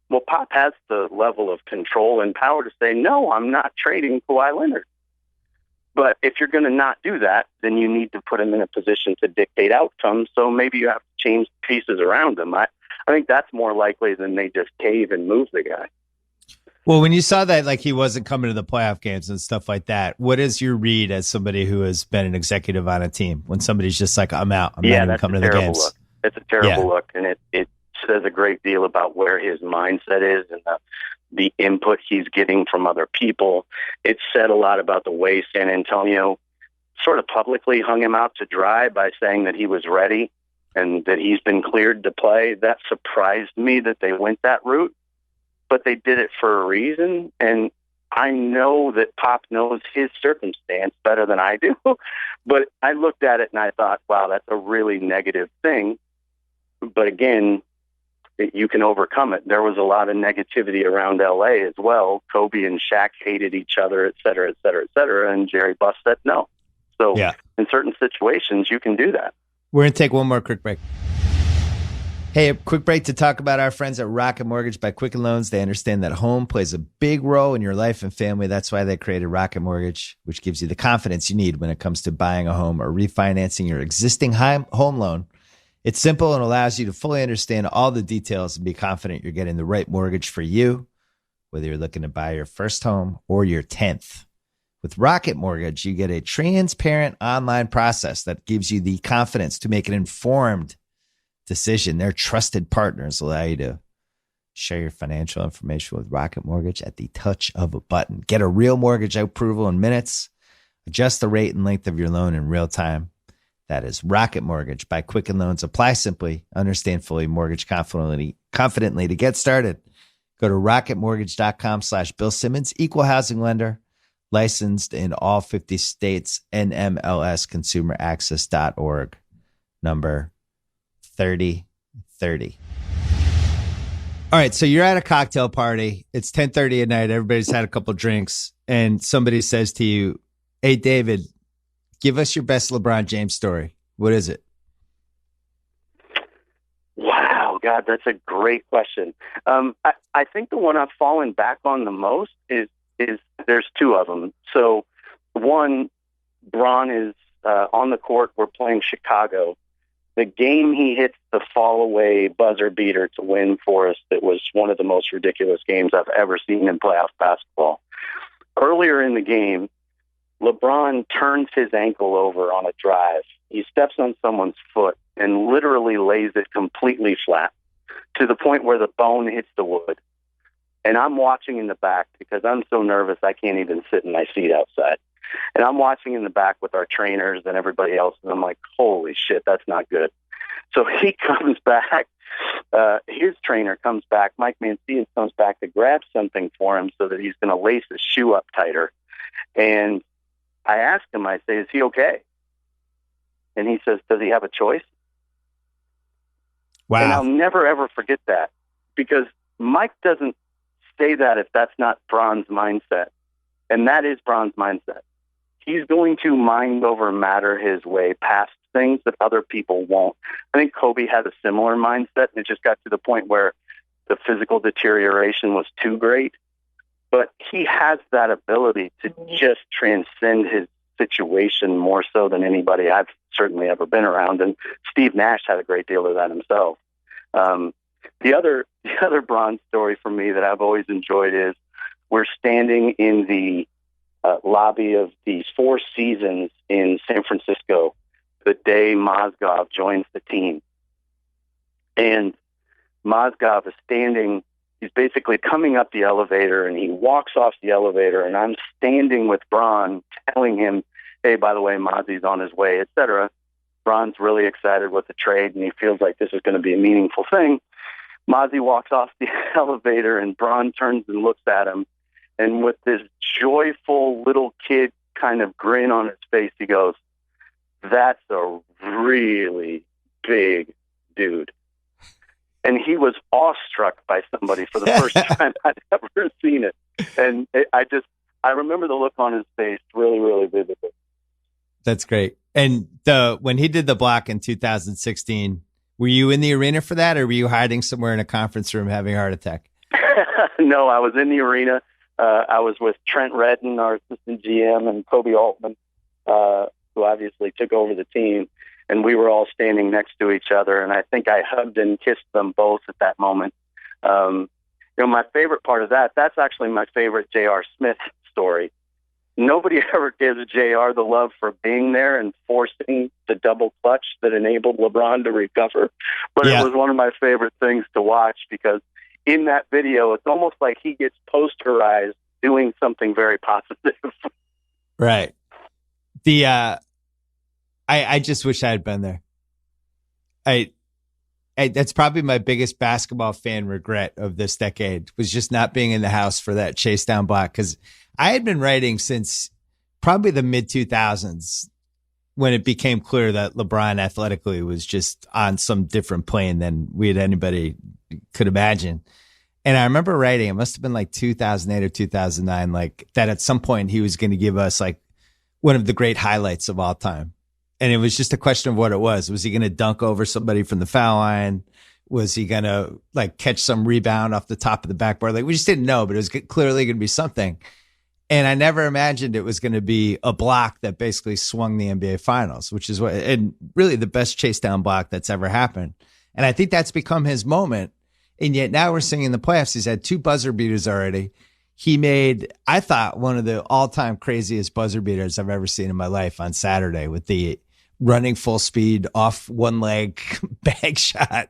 Well, Pop has the level of control and power to say, no, I'm not trading Kawhi Leonard. But if you're going to not do that, then you need to put him in a position to dictate outcomes. So maybe you have to change pieces around him. I think that's more likely than they just cave and move the guy. Well, when you saw that, like he wasn't coming to the playoff games and stuff like that, what is your read as somebody who has been an executive on a team when somebody's just like, I'm out, I'm not even coming to the games? Look. It's a terrible look, and it says a great deal about where his mindset is and the input he's getting from other people. It said a lot about the way San Antonio sort of publicly hung him out to dry by saying that he was ready and that he's been cleared to play. That surprised me that they went that route. But they did it for a reason, and I know that Pop knows his circumstance better than I do. But I looked at it and I thought, wow, that's a really negative thing. But again, you can overcome it. There was a lot of negativity around L.A. as well. Kobe and Shaq hated each other, et cetera, et cetera, et cetera, and Jerry Buss said no. So in certain situations, you can do that. We're going to take one more quick break. Hey, a quick break to talk about our friends at Rocket Mortgage by Quicken Loans. They understand that home plays a big role in your life and family. That's why they created Rocket Mortgage, which gives you the confidence you need when it comes to buying a home or refinancing your existing home loan. It's simple and allows you to fully understand all the details and be confident you're getting the right mortgage for you, whether you're looking to buy your first home or your 10th. With Rocket Mortgage, you get a transparent online process that gives you the confidence to make an informed decision. Their trusted partners allow you to share your financial information with Rocket Mortgage at the touch of a button. Get a real mortgage approval in minutes. Adjust the rate and length of your loan in real time. That is Rocket Mortgage by Quicken Loans. Apply simply, understand fully, mortgage confidently. To get started, go to rocketmortgage.com/Bill Simmons, equal housing lender, licensed in all 50 states, NMLS consumeraccess.org, number 3030. All right, so you're at a cocktail party. It's 10:30 at night. Everybody's had a couple drinks, and somebody says to you, "Hey, David, give us your best LeBron James story." What is it? Wow, God, that's a great question. I think the one I've fallen back on the most is there's two of them. So one, Bron is on the court. We're playing Chicago. The game he hits the fall-away buzzer beater to win for us, that was one of the most ridiculous games I've ever seen in playoff basketball. Earlier in the game, LeBron turns his ankle over on a drive. He steps on someone's foot and literally lays it completely flat to the point where the bone hits the wood. And I'm watching in the back because I'm so nervous I can't even sit in my seat outside. And I'm watching in the back with our trainers and everybody else, and I'm like, holy shit, that's not good. So he comes back. His trainer comes back. Mike Mancini comes back to grab something for him so that he's going to lace his shoe up tighter. And I asked him, I say, is he okay? And he says, does he have a choice? Wow. And I'll never, ever forget that, because Mike doesn't say that if that's not Bron's mindset. And that is Bron's mindset. He's going to mind over matter his way past things that other people won't. I think Kobe had a similar mindset, and it just got to the point where the physical deterioration was too great. But he has that ability to just transcend his situation more so than anybody I've certainly ever been around. And Steve Nash had a great deal of that himself. The other Bron story for me that I've always enjoyed is we're standing in the lobby of the Four Seasons in San Francisco the day Mozgov joins the team. And Mozgov is standing, he's basically coming up the elevator, and he walks off the elevator, and I'm standing with Bron telling him, hey, by the way, Mozzie's on his way, etc. Bron's really excited with the trade, and he feels like this is going to be a meaningful thing. Mozzie walks off the elevator, and Bron turns and looks at him. And with this joyful little kid kind of grin on his face, he goes, that's a really big dude. And he was awestruck by somebody for the first time I'd ever seen it. And I remember the look on his face really, really vividly. That's great. And when he did the block in 2016, were you in the arena for that, or were you hiding somewhere in a conference room having a heart attack? No, I was in the arena. I was with Trent Redden, our assistant GM, and Kobe Altman, who obviously took over the team. And we were all standing next to each other. And I think I hugged and kissed them both at that moment. My favorite part of that's actually my favorite J.R. Smith story. Nobody ever gives J.R. the love for being there and forcing the double clutch that enabled LeBron to recover. But It was one of my favorite things to watch, because in that video, it's almost like he gets posterized doing something very positive. Right. I just wish I had been there. That's probably my biggest basketball fan regret of this decade, was just not being in the house for that chase down block. Because I had been writing since probably the mid 2000s, when it became clear that LeBron athletically was just on some different plane than anybody could imagine. And I remember writing, it must have been like 2008 or 2009, like that at some point he was going to give us like one of the great highlights of all time. And it was just a question of what it was. Was he going to dunk over somebody from the foul line? Was he going to like catch some rebound off the top of the backboard? Like, we just didn't know, but it was clearly going to be something. And I never imagined it was going to be a block that basically swung the NBA Finals, which is and really the best chase down block that's ever happened. And I think that's become his moment. And yet now we're seeing in the playoffs, he's had 2 buzzer beaters already. He made, I thought, one of the all-time craziest buzzer beaters I've ever seen in my life on Saturday, with the running full speed off one leg bag shot.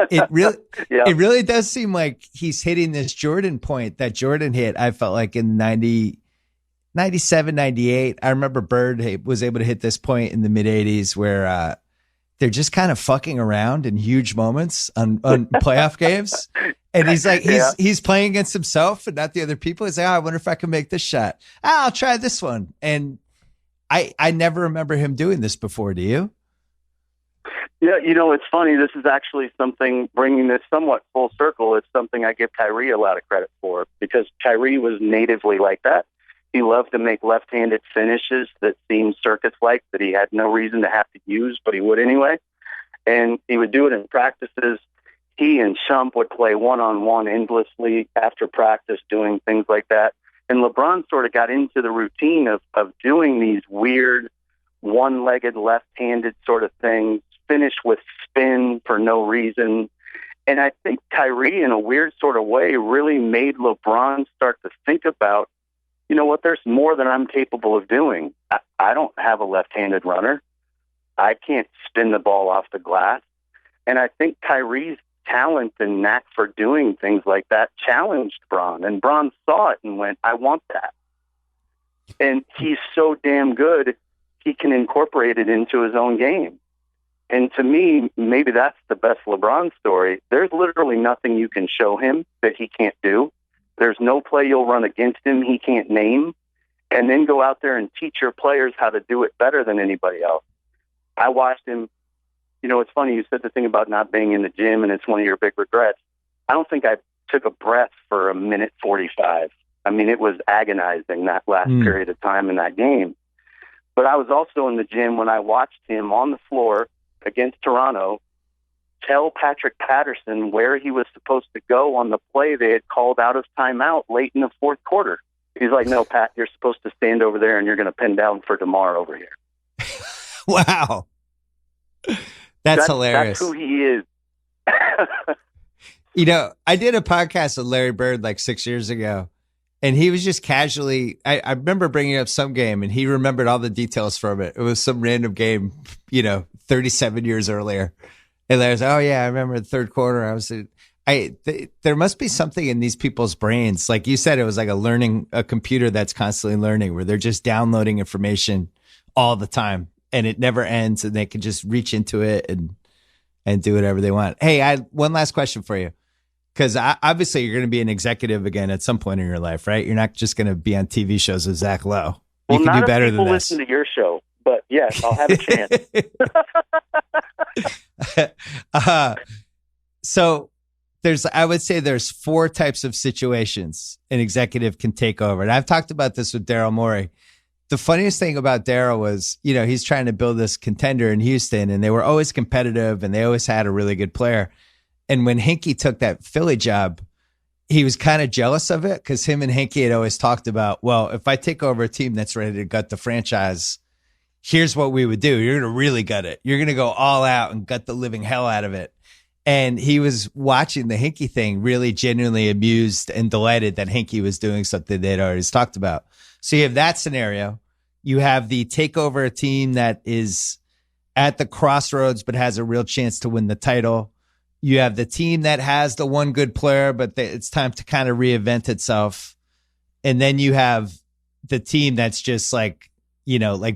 It really does seem like he's hitting this Jordan point that Jordan hit. I felt like in 97, 98. I remember Bird was able to hit this point in the mid 80s where they're just kind of fucking around in huge moments on playoff games. And he's like, he's playing against himself and not the other people. He's like, I wonder if I can make this shot. I'll try this one. And I never remember him doing this before. Do you? Yeah, it's funny. This is actually something, bringing this somewhat full circle. It's something I give Kyrie a lot of credit for, because Kyrie was natively like that. He loved to make left-handed finishes that seemed circus-like, that he had no reason to have to use, but he would anyway. And he would do it in practices. He and Shump would play one-on-one endlessly after practice, doing things like that. And LeBron sort of got into the routine of doing these weird one-legged left-handed sort of things, finish with spin for no reason. And I think Kyrie, in a weird sort of way, really made LeBron start to think about, you know what, there's more than I'm capable of doing. I don't have a left-handed runner. I can't spin the ball off the glass. And I think Kyrie's talent and knack for doing things like that challenged Bron, and Bron saw it and went, I want that. And he's so damn good, he can incorporate it into his own game. And to me, maybe that's the best LeBron story. There's literally nothing you can show him that he can't do. There's no play you'll run against him he can't name, and then go out there and teach your players how to do it better than anybody else. I watched him. It's funny, you said the thing about not being in the gym, and it's one of your big regrets. I don't think I took a breath for a minute 45. I mean, it was agonizing, that last period of time in that game. But I was also in the gym when I watched him on the floor against Toronto tell Patrick Patterson where he was supposed to go on the play they had called out of timeout late in the fourth quarter. He's like, no, Pat, you're supposed to stand over there and you're going to pin down for DeMar over here. Wow. That's hilarious. That's who he is. I did a podcast with Larry Bird like 6 years ago, and he was just casually, I remember bringing up some game, and he remembered all the details from it. It was some random game, 37 years earlier. And Larry's, oh yeah, I remember the third quarter. There must be something in these people's brains. Like you said, it was like a computer that's constantly learning, where they're just downloading information all the time. And it never ends, and they can just reach into it and do whatever they want. Hey, I had one last question for you, because obviously you're going to be an executive again at some point in your life, right? You're not just going to be on TV shows with Zach Lowe. You can do better than this. Listen to your show, but yes, I'll have a chance. So I would say there's 4 types of situations an executive can take over. And I've talked about this with Daryl Morey. The funniest thing about Daryl was, he's trying to build this contender in Houston, and they were always competitive and they always had a really good player. And when Hinkie took that Philly job, he was kind of jealous of it because him and Hinkie had always talked about, well, if I take over a team that's ready to gut the franchise, here's what we would do. You're going to really gut it. You're going to go all out and gut the living hell out of it. And he was watching the Hinkie thing, really genuinely amused and delighted that Hinkie was doing something they'd always talked about. So you have that scenario. You have the take over a team that is at the crossroads but has a real chance to win the title. You have the team that has the one good player, but it's time to kind of reinvent itself. And then you have the team that's just like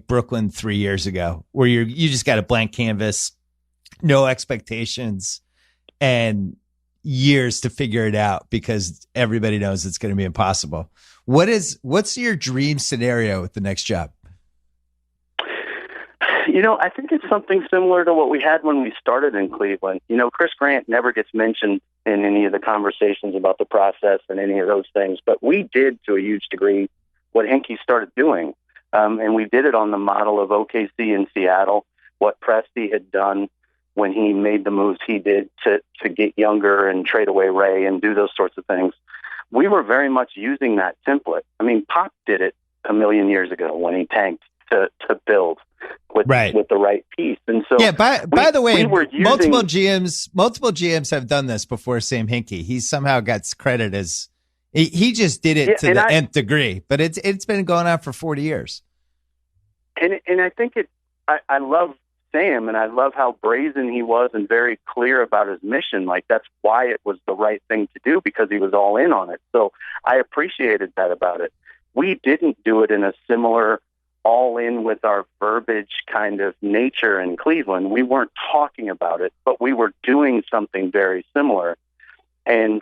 Brooklyn 3 years ago, where you just got a blank canvas, no expectations, and years to figure it out because everybody knows it's going to be impossible. What's your dream scenario with the next job? I think it's something similar to what we had when we started in Cleveland. Chris Grant never gets mentioned in any of the conversations about the process and any of those things, but we did to a huge degree what Hinkie started doing. And we did it on the model of OKC in Seattle, what Presti had done when he made the moves he did to get younger and trade away Ray and do those sorts of things. We were very much using that template. I mean, Pop did it a million years ago when he tanked to build with the right piece. And so, yeah. By the way, multiple GMs have done this before. Sam Hinkie, he somehow gets credit as he just did it to the nth degree, but it's been going on for 40 years. And I think I love Sam, and I love how brazen he was and very clear about his mission. Like, that's why it was the right thing to do, because he was all in on it. So I appreciated that about it. We didn't do it in a similar all in with our verbiage kind of nature in Cleveland. We weren't talking about it, but we were doing something very similar. And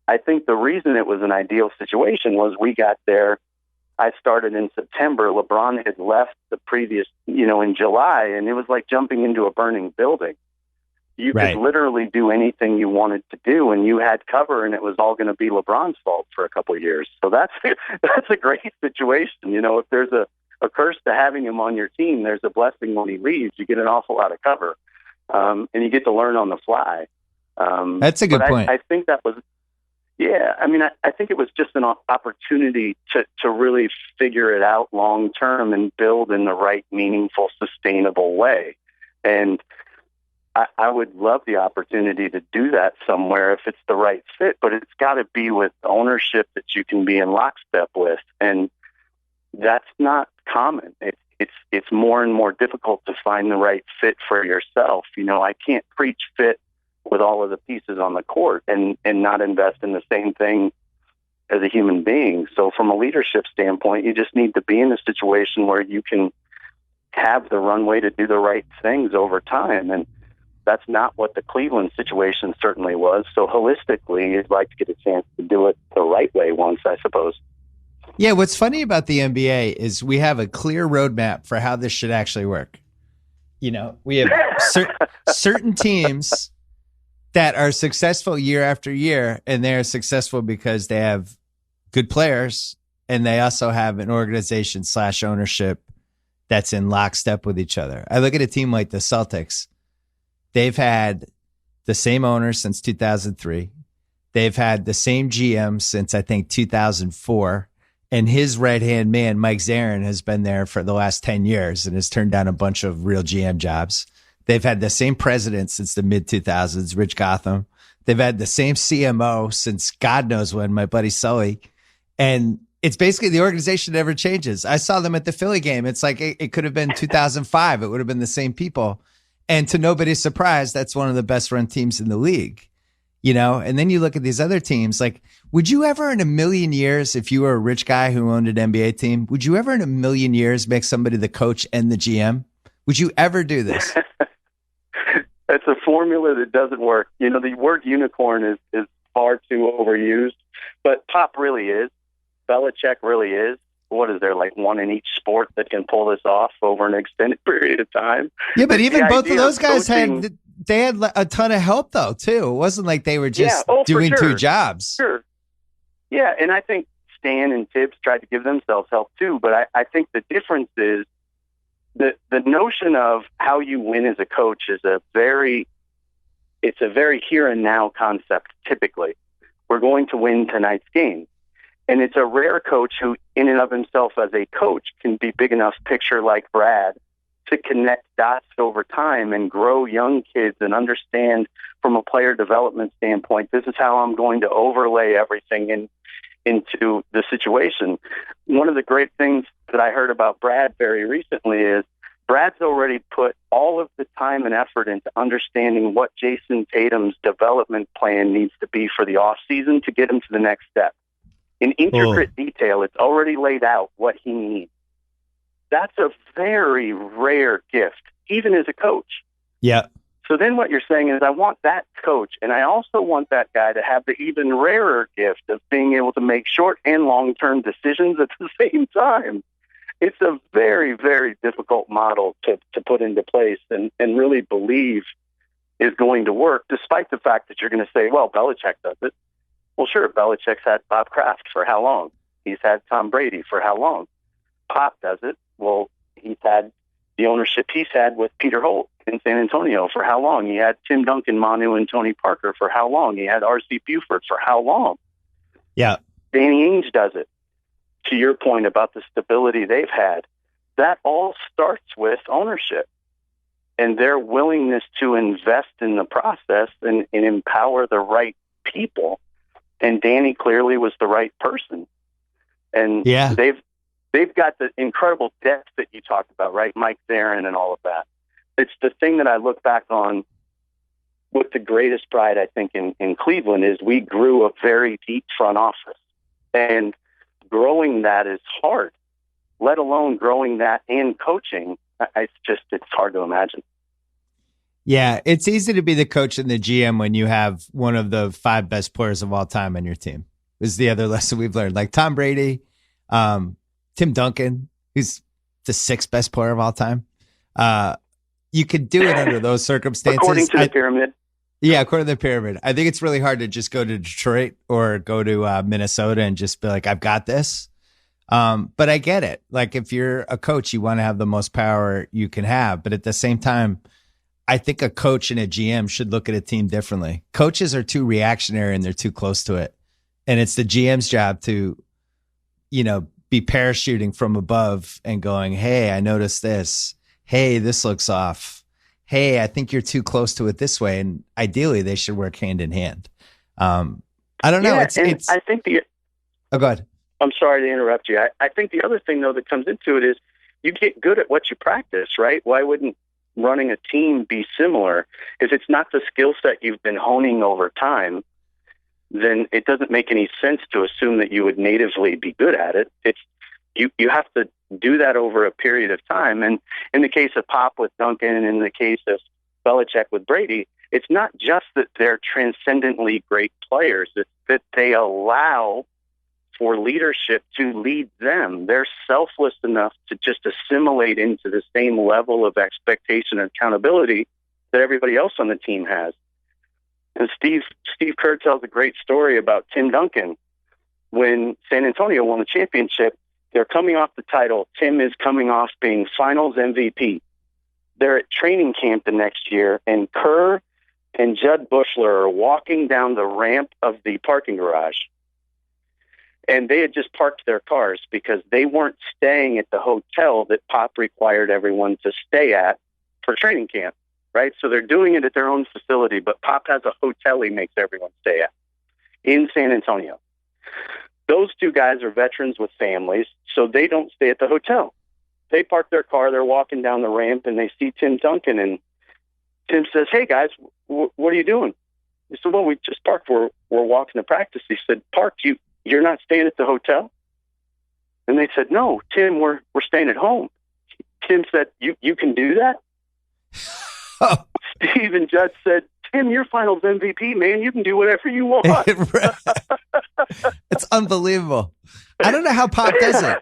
I think the reason it was an ideal situation was we got there. I started in September. LeBron had left the previous, in July, and it was like jumping into a burning building. You could literally do anything you wanted to do, and you had cover, and it was all going to be LeBron's fault for a couple of years. So that's a great situation. If there's a curse to having him on your team, there's a blessing when he leaves. You get an awful lot of cover, and you get to learn on the fly. That's a good point. I think that was. Yeah, I mean, I think it was just an opportunity to really figure it out long term and build in the right, meaningful, sustainable way. And I would love the opportunity to do that somewhere if it's the right fit, but it's got to be with ownership that you can be in lockstep with. And that's not common. It's more and more difficult to find the right fit for yourself. I can't preach fit with all of the pieces on the court and not invest in the same thing as a human being. So from a leadership standpoint, you just need to be in a situation where you can have the runway to do the right things over time. And that's not what the Cleveland situation certainly was. So holistically, you'd like to get a chance to do it the right way once, I suppose. Yeah, what's funny about the NBA is we have a clear roadmap for how this should actually work. We have certain teams that are successful year after year, and they're successful because they have good players, and they also have an organization / ownership that's in lockstep with each other. I look at a team like the Celtics. They've had the same owner since 2003. They've had the same GM since, I think, 2004. And his right-hand man, Mike Zarin, has been there for the last 10 years and has turned down a bunch of real GM jobs. They've had the same president since the mid-2000s, Rich Gotham. They've had the same CMO since God knows when, my buddy Sully. And it's basically the organization never changes. I saw them at the Philly game. It's like it could have been 2005. It would have been the same people. And to nobody's surprise, that's one of the best-run teams in the league. And then you look at these other teams, like, would you ever in a million years, if you were a rich guy who owned an NBA team, would you ever in a million years make somebody the coach and the GM? Would you ever do this? It's a formula that doesn't work. The word unicorn is far too overused, but Pop really is. Belichick really is. what is there, like one in each sport that can pull this off over an extended period of time? Yeah, but even the both of idea those guys coaching, they had a ton of help though too. It wasn't like they were just doing two jobs. Sure. Yeah, and I think Stan and Tibbs tried to give themselves help too, but I think the difference is the notion of how you win as a coach is a very here and now concept. Typically, we're going to win tonight's game. And it's a rare coach who, in and of himself as a coach, can be big enough picture like Brad to connect dots over time and grow young kids and understand from a player development standpoint, this is how I'm going to overlay everything into the situation. One of the great things that I heard about Brad very recently is Brad's already put all of the time and effort into understanding what Jason Tatum's development plan needs to be for the offseason to get him to the next step. In intricate detail, it's already laid out what he needs. That's a very rare gift, even as a coach. Yeah. So then what you're saying is I want that coach, and I also want that guy to have the even rarer gift of being able to make short and long-term decisions at the same time. It's a very, very difficult model to put into place and really believe is going to work, despite the fact that you're going to say, well, Belichick does it. Well, sure, Belichick's had Bob Kraft for how long? He's had Tom Brady for how long? Pop does it. Well, he's had the ownership he's had with Peter Holt in San Antonio for how long? He had Tim Duncan, Manu, and Tony Parker for how long? He had R.C. Buford for how long? Yeah. Danny Ainge does it. To your point about the stability they've had, that all starts with ownership and their willingness to invest in the process and empower the right people. And Danny clearly was the right person. And they've got the incredible depth that you talked about, right? Mike Theron and all of that. It's the thing that I look back on with the greatest pride, I think, in Cleveland is we grew a very deep front office. And growing that is hard, let alone growing that and coaching. It's hard to imagine. Yeah, it's easy to be the coach and the GM when you have one of the 5 best players of all time on your team. This is the other lesson we've learned. Like Tom Brady, Tim Duncan, who's the 6th best player of all time. You could do it under those circumstances. According to the pyramid. Yeah, according to the pyramid. I think it's really hard to just go to Detroit or go to Minnesota and just be like, I've got this. But I get it. Like if you're a coach, you want to have the most power you can have. But at the same time, I think a coach and a GM should look at a team differently. Coaches are too reactionary and they're too close to it. And it's the GM's job to, be parachuting from above and going, hey, I noticed this. Hey, this looks off. Hey, I think you're too close to it this way. And ideally they should work hand in hand. I don't know. Yeah, I think go ahead. I'm sorry to interrupt you. I think the other thing though that comes into it is you get good at what you practice, right? Why wouldn't running a team be similar? If it's not the skill set you've been honing over time, then it doesn't make any sense to assume that you would natively be good at it. It's you have to do that over a period of time. And in the case of Pop with Duncan, and in the case of Belichick with Brady, it's not just that they're transcendently great players, it's that they allow for leadership to lead them. They're selfless enough to just assimilate into the same level of expectation and accountability that everybody else on the team has. And Steve Kerr tells a great story about Tim Duncan. When San Antonio won the championship, they're coming off the title. Tim is coming off being finals MVP. They're at training camp the next year, and Kerr and Judd Bushler are walking down the ramp of the parking garage. And they had just parked their cars because they weren't staying at the hotel that Pop required everyone to stay at for training camp, right? So they're doing it at their own facility, but Pop has a hotel he makes everyone stay at in San Antonio. Those two guys are veterans with families, so they don't stay at the hotel. They park their car, they're walking down the ramp, and they see Tim Duncan, and Tim says, hey, guys, what are you doing? He said, well, we just parked. We're walking to practice. He said, parked, you're not staying at the hotel? And they said, no, Tim, we're staying at home. Tim said, you can do that? Oh. Steve and Judd said, Tim, you're finals MVP, man. You can do whatever you want. It's unbelievable. I don't know how Pop does it.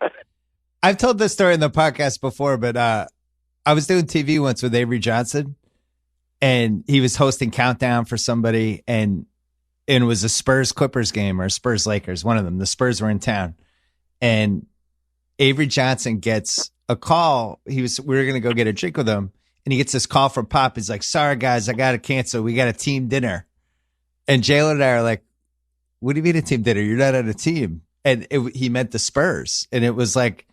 I've told this story in the podcast before, but I was doing TV once with Avery Johnson, and he was hosting Countdown for somebody, and it was a Spurs Clippers game or Spurs Lakers, one of them. The Spurs were in town, and Avery Johnson gets a call. We were going to go get a drink with him, and he gets this call from Pop. He's like, "Sorry guys, I got to cancel. We got a team dinner." And Jalen and I are like, "What do you mean a team dinner? You're not on a team." And he meant the Spurs, and it was like,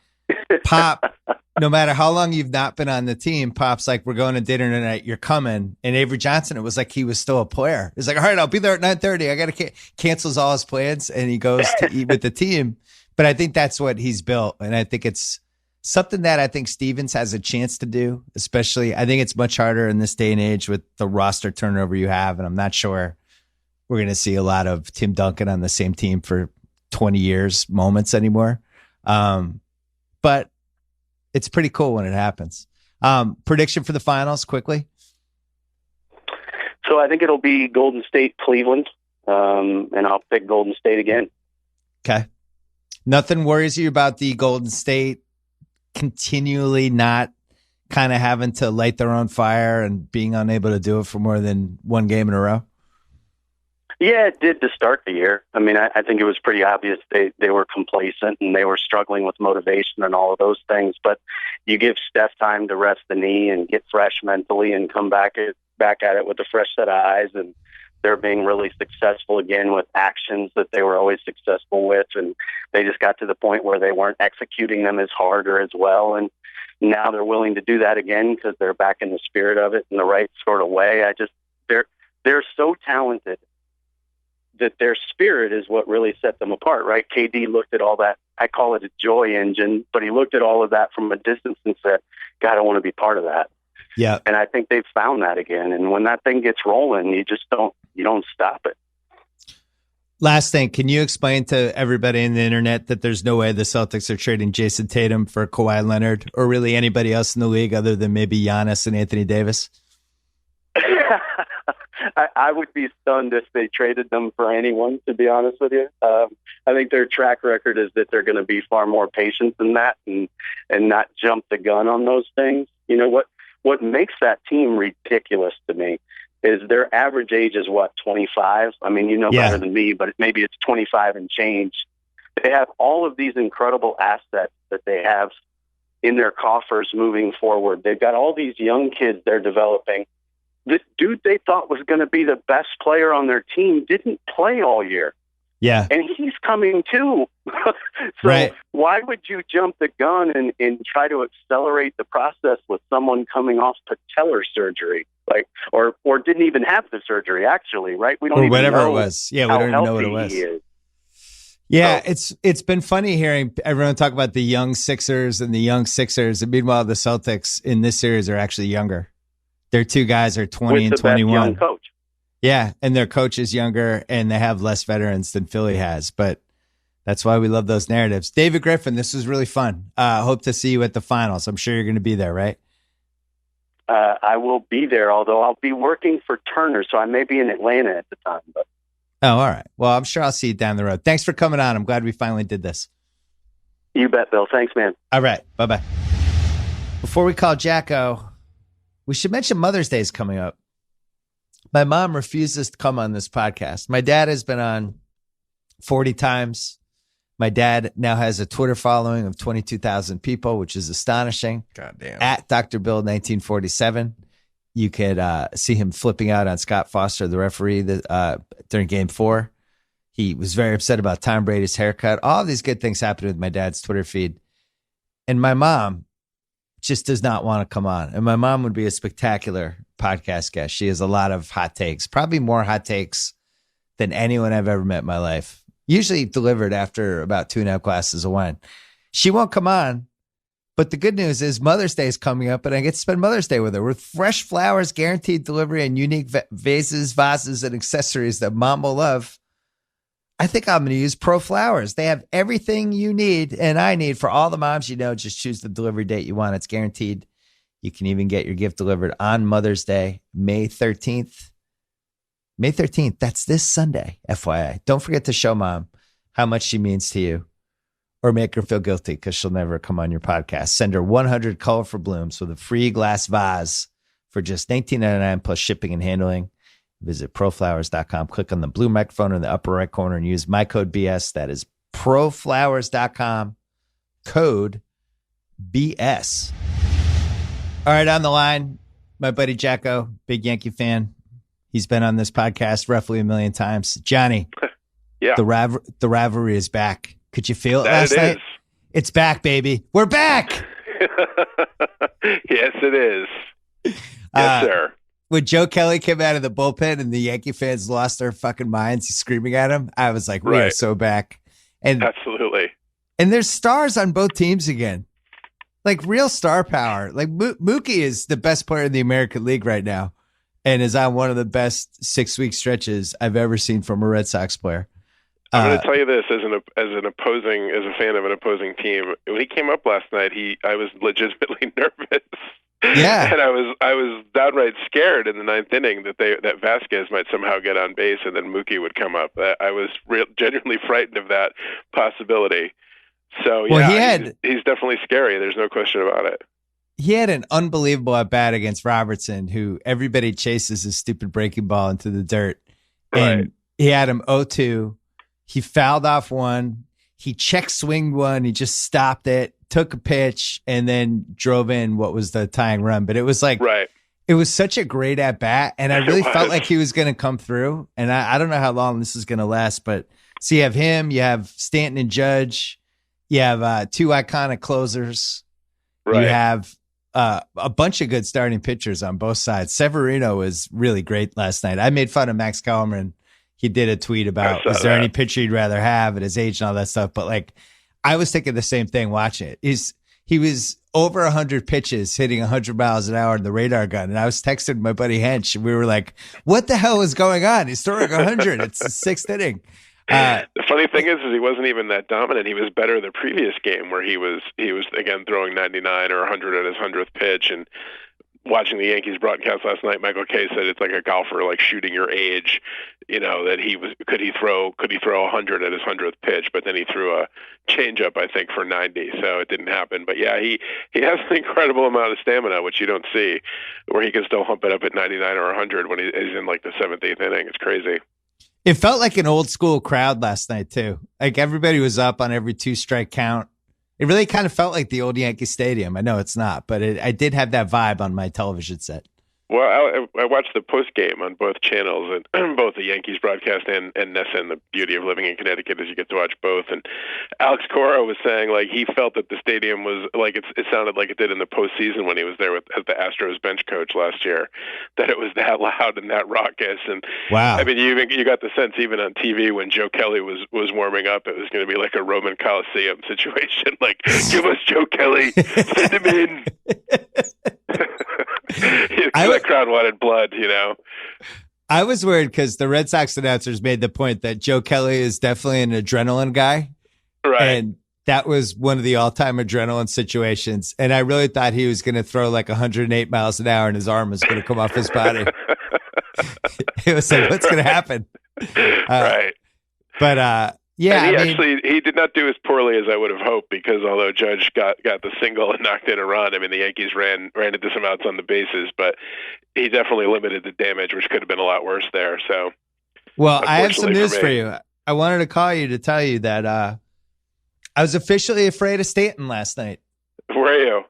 Pop. No matter how long you've not been on the team, Pop's like, "We're going to dinner tonight. You're coming." And Avery Johnson, it was like he was still a player. He's like, "All right, I'll be there at 9:30. I got to cancels all his plans," and he goes to eat with the team. But I think that's what he's built, and I think it's something that I think Stevens has a chance to do. Especially, I think it's much harder in this day and age with the roster turnover you have, and I'm not sure we're going to see a lot of Tim Duncan on the same team for 20 years moments anymore. But it's pretty cool when it happens. Prediction for the finals, quickly. So I think it'll be Golden State, Cleveland, and I'll pick Golden State again. Okay. Nothing worries you about the Golden State continually not kind of having to light their own fire and being unable to do it for more than one game in a row? Yeah, it did to start the year. I mean, I think it was pretty obvious they were complacent and they were struggling with motivation and all of those things. But you give Steph time to rest the knee and get fresh mentally and come back at it with a fresh set of eyes. And they're being really successful again with actions that they were always successful with. And they just got to the point where they weren't executing them as hard or as well. And now they're willing to do that again because they're back in the spirit of it in the right sort of way. They're so talented that their spirit is what really set them apart, right? KD looked at all that. I call it a joy engine, but he looked at all of that from a distance and said, God, I want to be part of that. Yeah. And I think they've found that again. And when that thing gets rolling, you don't stop it. Last thing, can you explain to everybody on the internet that there's no way the Celtics are trading Jason Tatum for Kawhi Leonard or really anybody else in the league other than maybe Giannis and Anthony Davis? I would be stunned if they traded them for anyone, to be honest with you. I think their track record is that they're going to be far more patient than that and not jump the gun on those things. You know, what makes that team ridiculous to me is their average age is, 25? I mean, better than me, but maybe it's 25 and change. They have all of these incredible assets that they have in their coffers moving forward. They've got all these young kids they're developing. The dude they thought was going to be the best player on their team didn't play all year. Yeah. And he's coming too. Right. Why would you jump the gun and try to accelerate the process with someone coming off patellar surgery? Or didn't even have the surgery, actually, right? We don't or even whatever know it was. Yeah, we don't even know what it was. Yeah, it's been funny hearing everyone talk about the young Sixers and the young Sixers. And meanwhile, the Celtics in this series are actually younger. Their two guys are 20 and 21. Best young coach. Yeah, and their coach is younger, and they have less veterans than Philly has. But that's why we love those narratives. David Griffin, this was really fun. Hope to see you at the finals. I'm sure you're going to be there, right? I will be there, although I'll be working for Turner, so I may be in Atlanta at the time. But oh, all right. Well, I'm sure I'll see you down the road. Thanks for coming on. I'm glad we finally did this. You bet, Bill. Thanks, man. All right. Bye-bye. Before we call JackO, we should mention Mother's Day is coming up. My mom refuses to come on this podcast. My dad has been on 40 times. My dad now has a Twitter following of 22,000 people, which is astonishing. Goddamn. At Dr. Bill 1947. You could see him flipping out on Scott Foster, the referee, during Game 4. He was very upset about Tom Brady's haircut. All of these good things happened with my dad's Twitter feed. And my mom just does not want to come on. And my mom would be a spectacular podcast guest. She has a lot of hot takes, probably more hot takes than anyone I've ever met in my life, usually delivered after about 2.5 glasses of wine. She won't come on, but the good news is Mother's Day is coming up, and I get to spend Mother's Day with her with fresh flowers, guaranteed delivery, and unique vases, and accessories that mom will love. I think I'm going to use Pro Flowers. They have everything you need and I need for all the moms you know. Just choose the delivery date you want. It's guaranteed. You can even get your gift delivered on Mother's Day, May 13th. May 13th, that's this Sunday, FYI. Don't forget to show mom how much she means to you. or make her feel guilty because she'll never come on your podcast. Send her 100 colorful blooms with a free glass vase for just $19.99 plus shipping and handling. Visit proflowers.com. Click on the blue microphone in the upper right corner and use my code BS. That is proflowers.com, code BS. All right, on the line, my buddy JackO, big Yankee fan. He's been on this podcast roughly a million times. Johnny, yeah, the rivalry is back. Could you feel it last night? It's back, baby. We're back. Yes, it is. Yes, sir. When Joe Kelly came out of the bullpen and the Yankee fans lost their fucking minds screaming at him, I was like, we are so back. And absolutely. And there's stars on both teams again. Like real star power. Like Mookie is the best player in the American League right now and is on one of the best 6-week stretches I've ever seen from a Red Sox player. I'm going to tell you this as a fan of an opposing team. When he came up last night, I was legitimately nervous. Yeah, and I was downright scared in the ninth inning that Vasquez might somehow get on base and then Mookie would come up. I was genuinely frightened of that possibility. So yeah, he's definitely scary. There's no question about it. He had an unbelievable at bat against Robertson, who everybody chases his stupid breaking ball into the dirt, and he had him 0-2. He fouled off one. He check swinged one. He just stopped it, took a pitch, and then drove in what was the tying run. But it was like, it was such a great at bat. And I really felt like he was going to come through. And I don't know how long this is going to last. But so you have him, you have Stanton and Judge, you have two iconic closers. You have a bunch of good starting pitchers on both sides. Severino was really great last night. I made fun of Max Kellerman. He did a tweet about, is there any pitcher you'd rather have at his age and all that stuff? But like, I was thinking the same thing watching it. He was over 100 pitches, hitting 100 miles an hour in the radar gun. And I was texting my buddy Hench, and we were like, what the hell is going on? He's throwing 100. It's the sixth inning. The funny thing is he wasn't even that dominant. He was better the previous game where he was again throwing 99 or 100 at his 100th pitch. And watching the Yankees broadcast last night, Michael Kay said it's like a golfer like shooting your age. You know, that could he throw 100 at his 100th pitch, but then he threw a changeup, I think, for 90, so it didn't happen. But yeah, he has an incredible amount of stamina, which you don't see, where he can still hump it up at 99 or 100 when he's in like the 7th, 8th inning. It's crazy. It felt like an old school crowd last night too. Like everybody was up on every 2-strike count. It really kind of felt like the old Yankee Stadium. I know it's not, but I did have that vibe on my television set. Well, I watched the post game on both channels, and both the Yankees broadcast and NESN. The beauty of living in Connecticut is you get to watch both. And Alex Cora was saying like he felt that the stadium was like it sounded like it did in the postseason when he was there as the Astros bench coach last year, that it was that loud and that raucous. And wow, I mean, you got the sense even on TV when Joe Kelly was warming up, it was going to be like a Roman Coliseum situation. Like, give us Joe Kelly, send him in. That crowd wanted blood, you know. I was worried because the Red Sox announcers made the point that Joe Kelly is definitely an adrenaline guy. Right. And that was one of the all-time adrenaline situations. And I really thought he was going to throw like 108 miles an hour and his arm was going to come off his body. It was like, what's going to happen? Right. But, yeah, and he did not do as poorly as I would have hoped, because although Judge got the single and knocked in a run, I mean, the Yankees ran into some outs on the bases, but he definitely limited the damage, which could have been a lot worse there. So, well, I have some news for you. I wanted to call you to tell you that I was officially afraid of Stanton last night. Were you?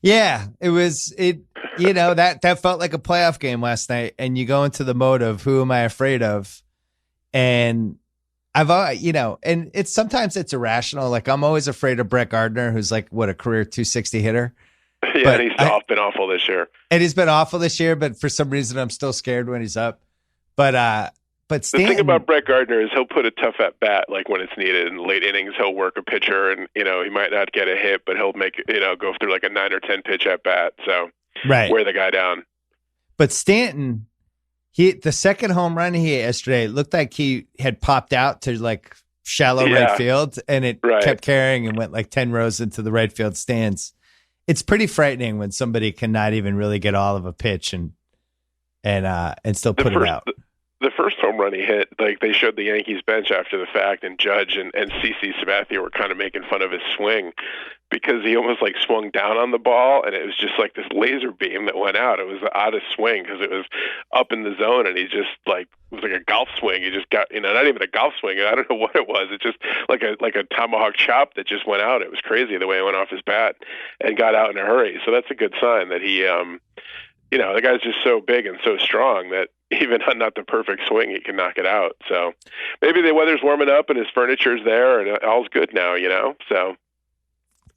Yeah, you know, that felt like a playoff game last night, and you go into the mode of who am I afraid of? And and sometimes it's irrational. Like I'm always afraid of Brett Gardner, who's like a career 260 hitter. Yeah, but and he's been awful this year. And he's been awful this year, but for some reason I'm still scared when he's up. But Stanton, the thing about Brett Gardner is he'll put a tough at bat like when it's needed. In late innings, he'll work a pitcher, and he might not get a hit, but he'll make go through like a 9 or 10 pitch at bat. So wear the guy down. But Stanton, the second home run he hit yesterday, it looked like he had popped out to like shallow right field, and it kept carrying and went like 10 rows into the right field stands. It's pretty frightening when somebody cannot even really get all of a pitch and still put it out. the first home run he hit, like they showed the Yankees bench after the fact, and Judge and CC Sabathia were kind of making fun of his swing because he almost like swung down on the ball, and it was just like this laser beam that went out. It was the oddest swing because it was up in the zone, and he just like it was like a golf swing. He just got, not even a golf swing. I don't know what it was. It just like a tomahawk chop that just went out. It was crazy the way it went off his bat and got out in a hurry. So that's a good sign that he, the guy's just so big and so strong that even on not the perfect swing, he can knock it out. So maybe the weather's warming up and his furniture's there and all's good now, so.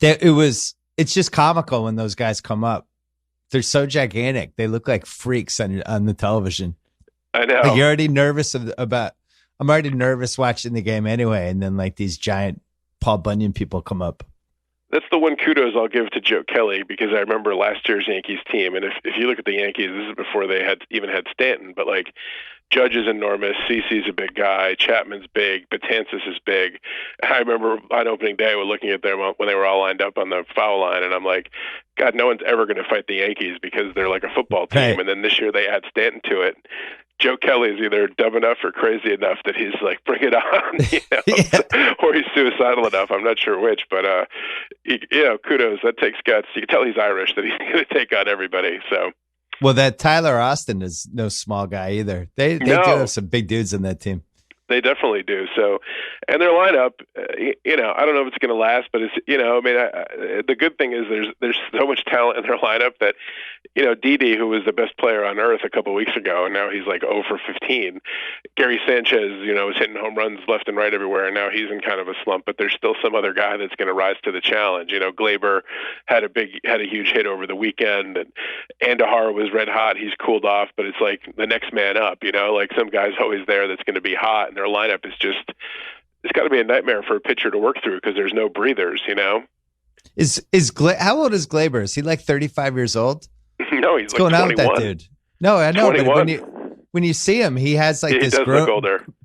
It's just comical when those guys come up. They're so gigantic. They look like freaks on the television. I know. Like you're already nervous I'm already nervous watching the game anyway. And then like these giant Paul Bunyan people come up. That's the one kudos I'll give to Joe Kelly, because I remember last year's Yankees team, and if you look at the Yankees, this is before they had Stanton, but like Judge is enormous, CC's a big guy, Chapman's big, Betances is big. And I remember on opening day, we're looking at them when they were all lined up on the foul line, and I'm like, God, no one's ever going to fight the Yankees because they're like a football team. Right. And then this year they add Stanton to it. Joe Kelly is either dumb enough or crazy enough that he's like, bring it on, Yeah. or he's suicidal enough. I'm not sure which, but kudos. That takes guts. You can tell he's Irish, that he's going to take on everybody. So, well, that Tyler Austin is no small guy either. They do have some big dudes in that team. They definitely do. So, and their lineup, I don't know if it's going to last, but it's, the good thing is there's so much talent in their lineup that, Didi, who was the best player on earth a couple of weeks ago, and now he's like 0 for 15. Gary Sanchez, was hitting home runs left and right everywhere, and now he's in kind of a slump, but there's still some other guy that's going to rise to the challenge. Glaber had a huge hit over the weekend, and Andahar was red hot. He's cooled off, but it's like the next man up, like some guy's always there that's going to be hot, and their lineup is just, it's got to be a nightmare for a pitcher to work through because there's no breathers, How old is Glaber? Is he like 35 years old? No, he's What's like going 21. on with that dude? No, I know, 21. but when you see him, he has like this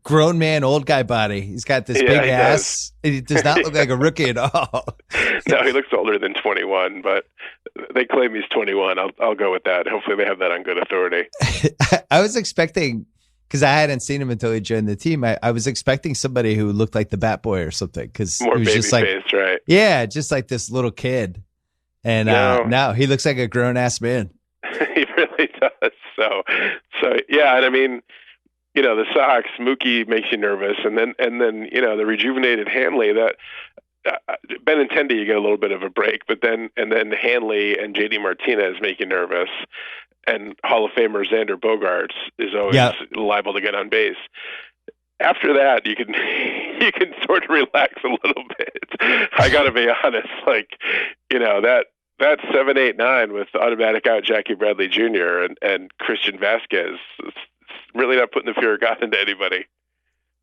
grown man, old guy body. He's got this big ass. He does not look like a rookie at all. No, he looks older than 21, but they claim he's 21. I'll go with that. Hopefully they have that on good authority. I was expecting, because I hadn't seen him until he joined the team. I was expecting somebody who looked like the Bat Boy or something, because more he was baby just like, face, right? Yeah, just like this little kid. And now he looks like a grown ass man. He really does. So yeah, and I mean, the Sox, Mookie makes you nervous, and then the rejuvenated Hanley, that Benintendi, you get a little bit of a break, but then Hanley and JD Martinez make you nervous. And Hall of Famer Xander Bogaerts is always liable to get on base. After that, you can sort of relax a little bit. I got to be honest, that 7, 8, 9 with automatic out Jackie Bradley Jr. and Christian Vasquez, it's really not putting the fear of God into anybody.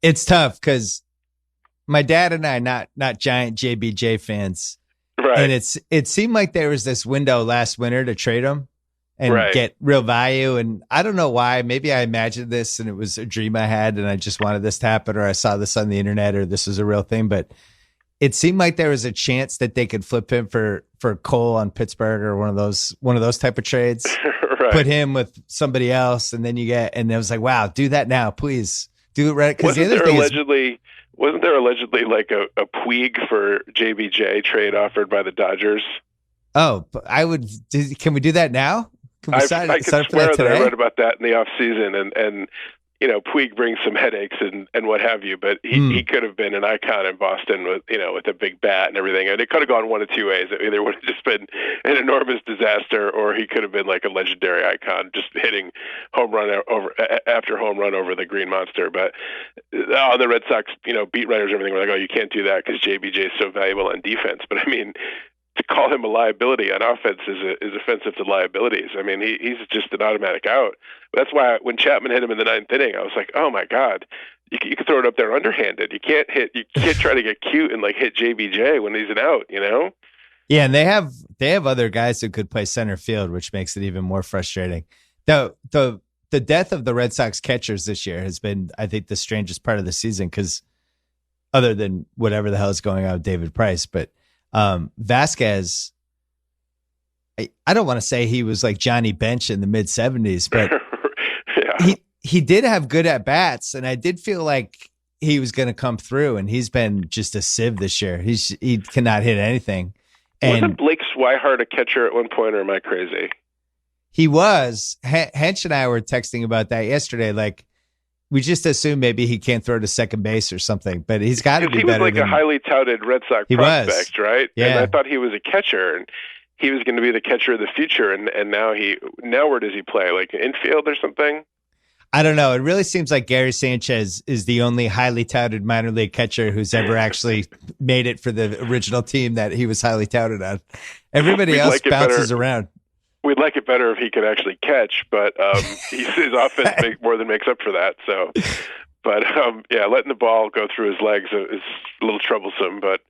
It's tough because my dad and I not giant JBJ fans, right? And it seemed like there was this window last winter to trade him and get real value. And I don't know why. Maybe I imagined this and it was a dream I had and I just wanted this to happen, or I saw this on the internet, or this was a real thing. But it seemed like there was a chance that they could flip him for Cole on Pittsburgh, or one of those type of trades. Right. Put him with somebody else, and then and it was like, wow, do that now, please. Do it right. Because the other thing wasn't there allegedly like a Puig for JBJ trade offered by the Dodgers? Oh, can we do that now? Can we sign I could for swear that today? that I read about that in the off season, and Puig brings some headaches and what have you, but he could have been an icon in Boston with a big bat and everything. And it could have gone one of two ways. It either would have just been an enormous disaster, or he could have been like a legendary icon, just hitting home run after home run over the Green Monster. But on the Red Sox, beat writers and everything were like, oh, you can't do that because JBJ is so valuable on defense. But I mean, to call him a liability on offense is offensive to liabilities. I mean, he's just an automatic out. That's why when Chapman hit him in the ninth inning, I was like, oh my God, you can throw it up there underhanded. You can't try to get cute and like hit JBJ when he's an out, Yeah, and they have other guys who could play center field, which makes it even more frustrating. The death of the Red Sox catchers this year has been, I think, the strangest part of the season, because other than whatever the hell is going on with David Price, but Vasquez, I don't want to say he was like Johnny Bench in the mid 70s, but he did have good at bats, and I did feel like he was going to come through, and he's been just a sieve this year. He cannot hit anything. And wasn't Blake Swihart a catcher at one point, or am I crazy? he was. Hench and I were texting about that yesterday. Like, we just assume maybe he can't throw to second base or something, but he's got to be better. He was like a highly touted Red Sox prospect, right? Yeah. And I thought he was a catcher, and he was going to be the catcher of the future. And now where does he play? Like infield or something? I don't know. It really seems like Gary Sanchez is the only highly touted minor league catcher who's ever actually made it for the original team that he was highly touted on. Everybody else bounces around. We'd like it better if he could actually catch, but his offense more than makes up for that. So, but yeah, letting the ball go through his legs is a little troublesome. But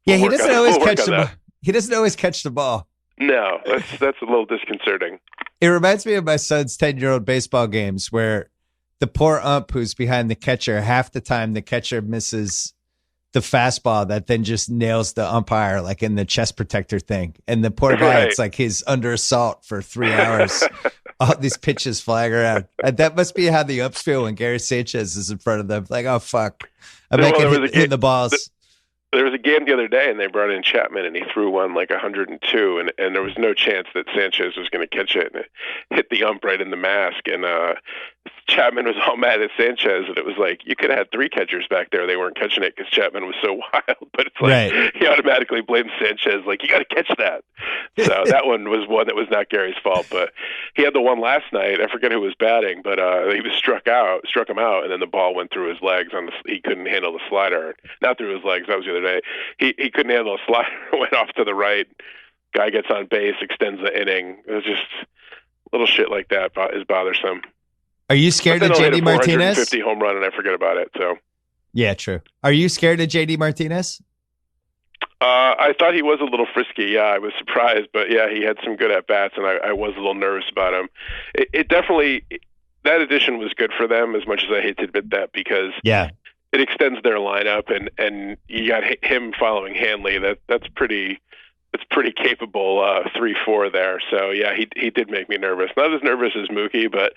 yeah, he doesn't always catch the ball. He doesn't always catch the ball. No, that's a little disconcerting. It reminds me of my son's 10-year-old baseball games where the poor ump who's behind the catcher, half the time the catcher misses the fastball that then just nails the umpire like in the chest protector thing. And the poor guy, It's like he's under assault for 3 hours. All these pitches flying around. And that must be how the umps feel when Gary Sanchez is in front of them. Like, oh, fuck. I'm hitting the balls. There was a game the other day, and they brought in Chapman, and he threw one like 102, and there was no chance that Sanchez was going to catch it, and it hit the ump right in the mask, and Chapman was all mad at Sanchez, and it was like, you could have had 3 catchers back there. They weren't catching it because Chapman was so wild, but it's like he automatically blamed Sanchez, like, you got to catch that. So that one was one that was not Gary's fault, but he had the one last night. I forget who was batting, but he was struck him out, and then the ball went through his legs. He couldn't handle the slider. Not through his legs, that was the other day. He couldn't handle a slider, went off to the right. Guy gets on base, extends the inning. It was just little shit like that is bothersome. Are you scared of JD Martinez? 50 home run, and I forget about it. So yeah, true. Are you scared of JD Martinez? I thought he was a little frisky. Yeah, I was surprised, but yeah, he had some good at bats, and I was a little nervous about him. It definitely, that addition was good for them, as much as I hate to admit that, because it extends their lineup, and you got him following Hanley. That's pretty capable 3-4 there. So yeah, he did make me nervous. Not as nervous as Mookie, but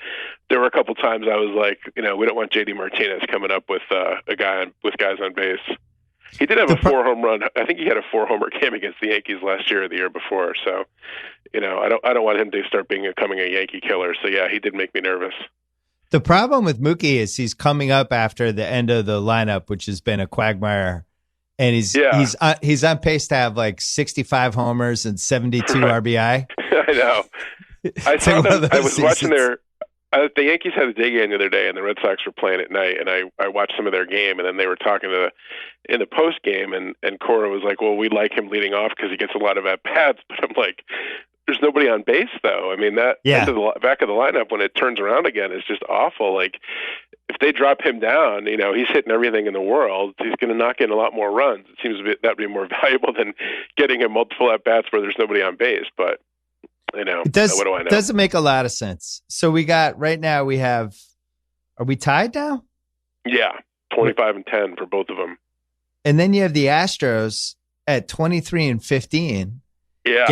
there were a couple times I was like, we don't want JD Martinez coming up with with guys on base. He did have a 4 home run. I think he had a 4-homer game against the Yankees last year or the year before. So, I don't want him to start becoming a Yankee killer. So yeah, he did make me nervous. The problem with Mookie is he's coming up after the end of the lineup, which has been a quagmire, and he's on pace to have like 65 homers and 72 RBI. I know. I was watching the Yankees had a day game the other day, and the Red Sox were playing at night, and I watched some of their game, and then they were talking in the post game, and Cora was like, "Well, we like him leading off because he gets a lot of at bats," but I'm like, "There's nobody on base, though." I mean, that back of the lineup when it turns around again is just awful. Like, if they drop him down, he's hitting everything in the world. He's going to knock in a lot more runs. It seems that would be more valuable than getting him multiple at bats where there's nobody on base, but. It does, what do I know? Doesn't make a lot of sense. So are we tied now? Yeah, 25-10 for both of them. And then you have the Astros at 23-15. Yeah,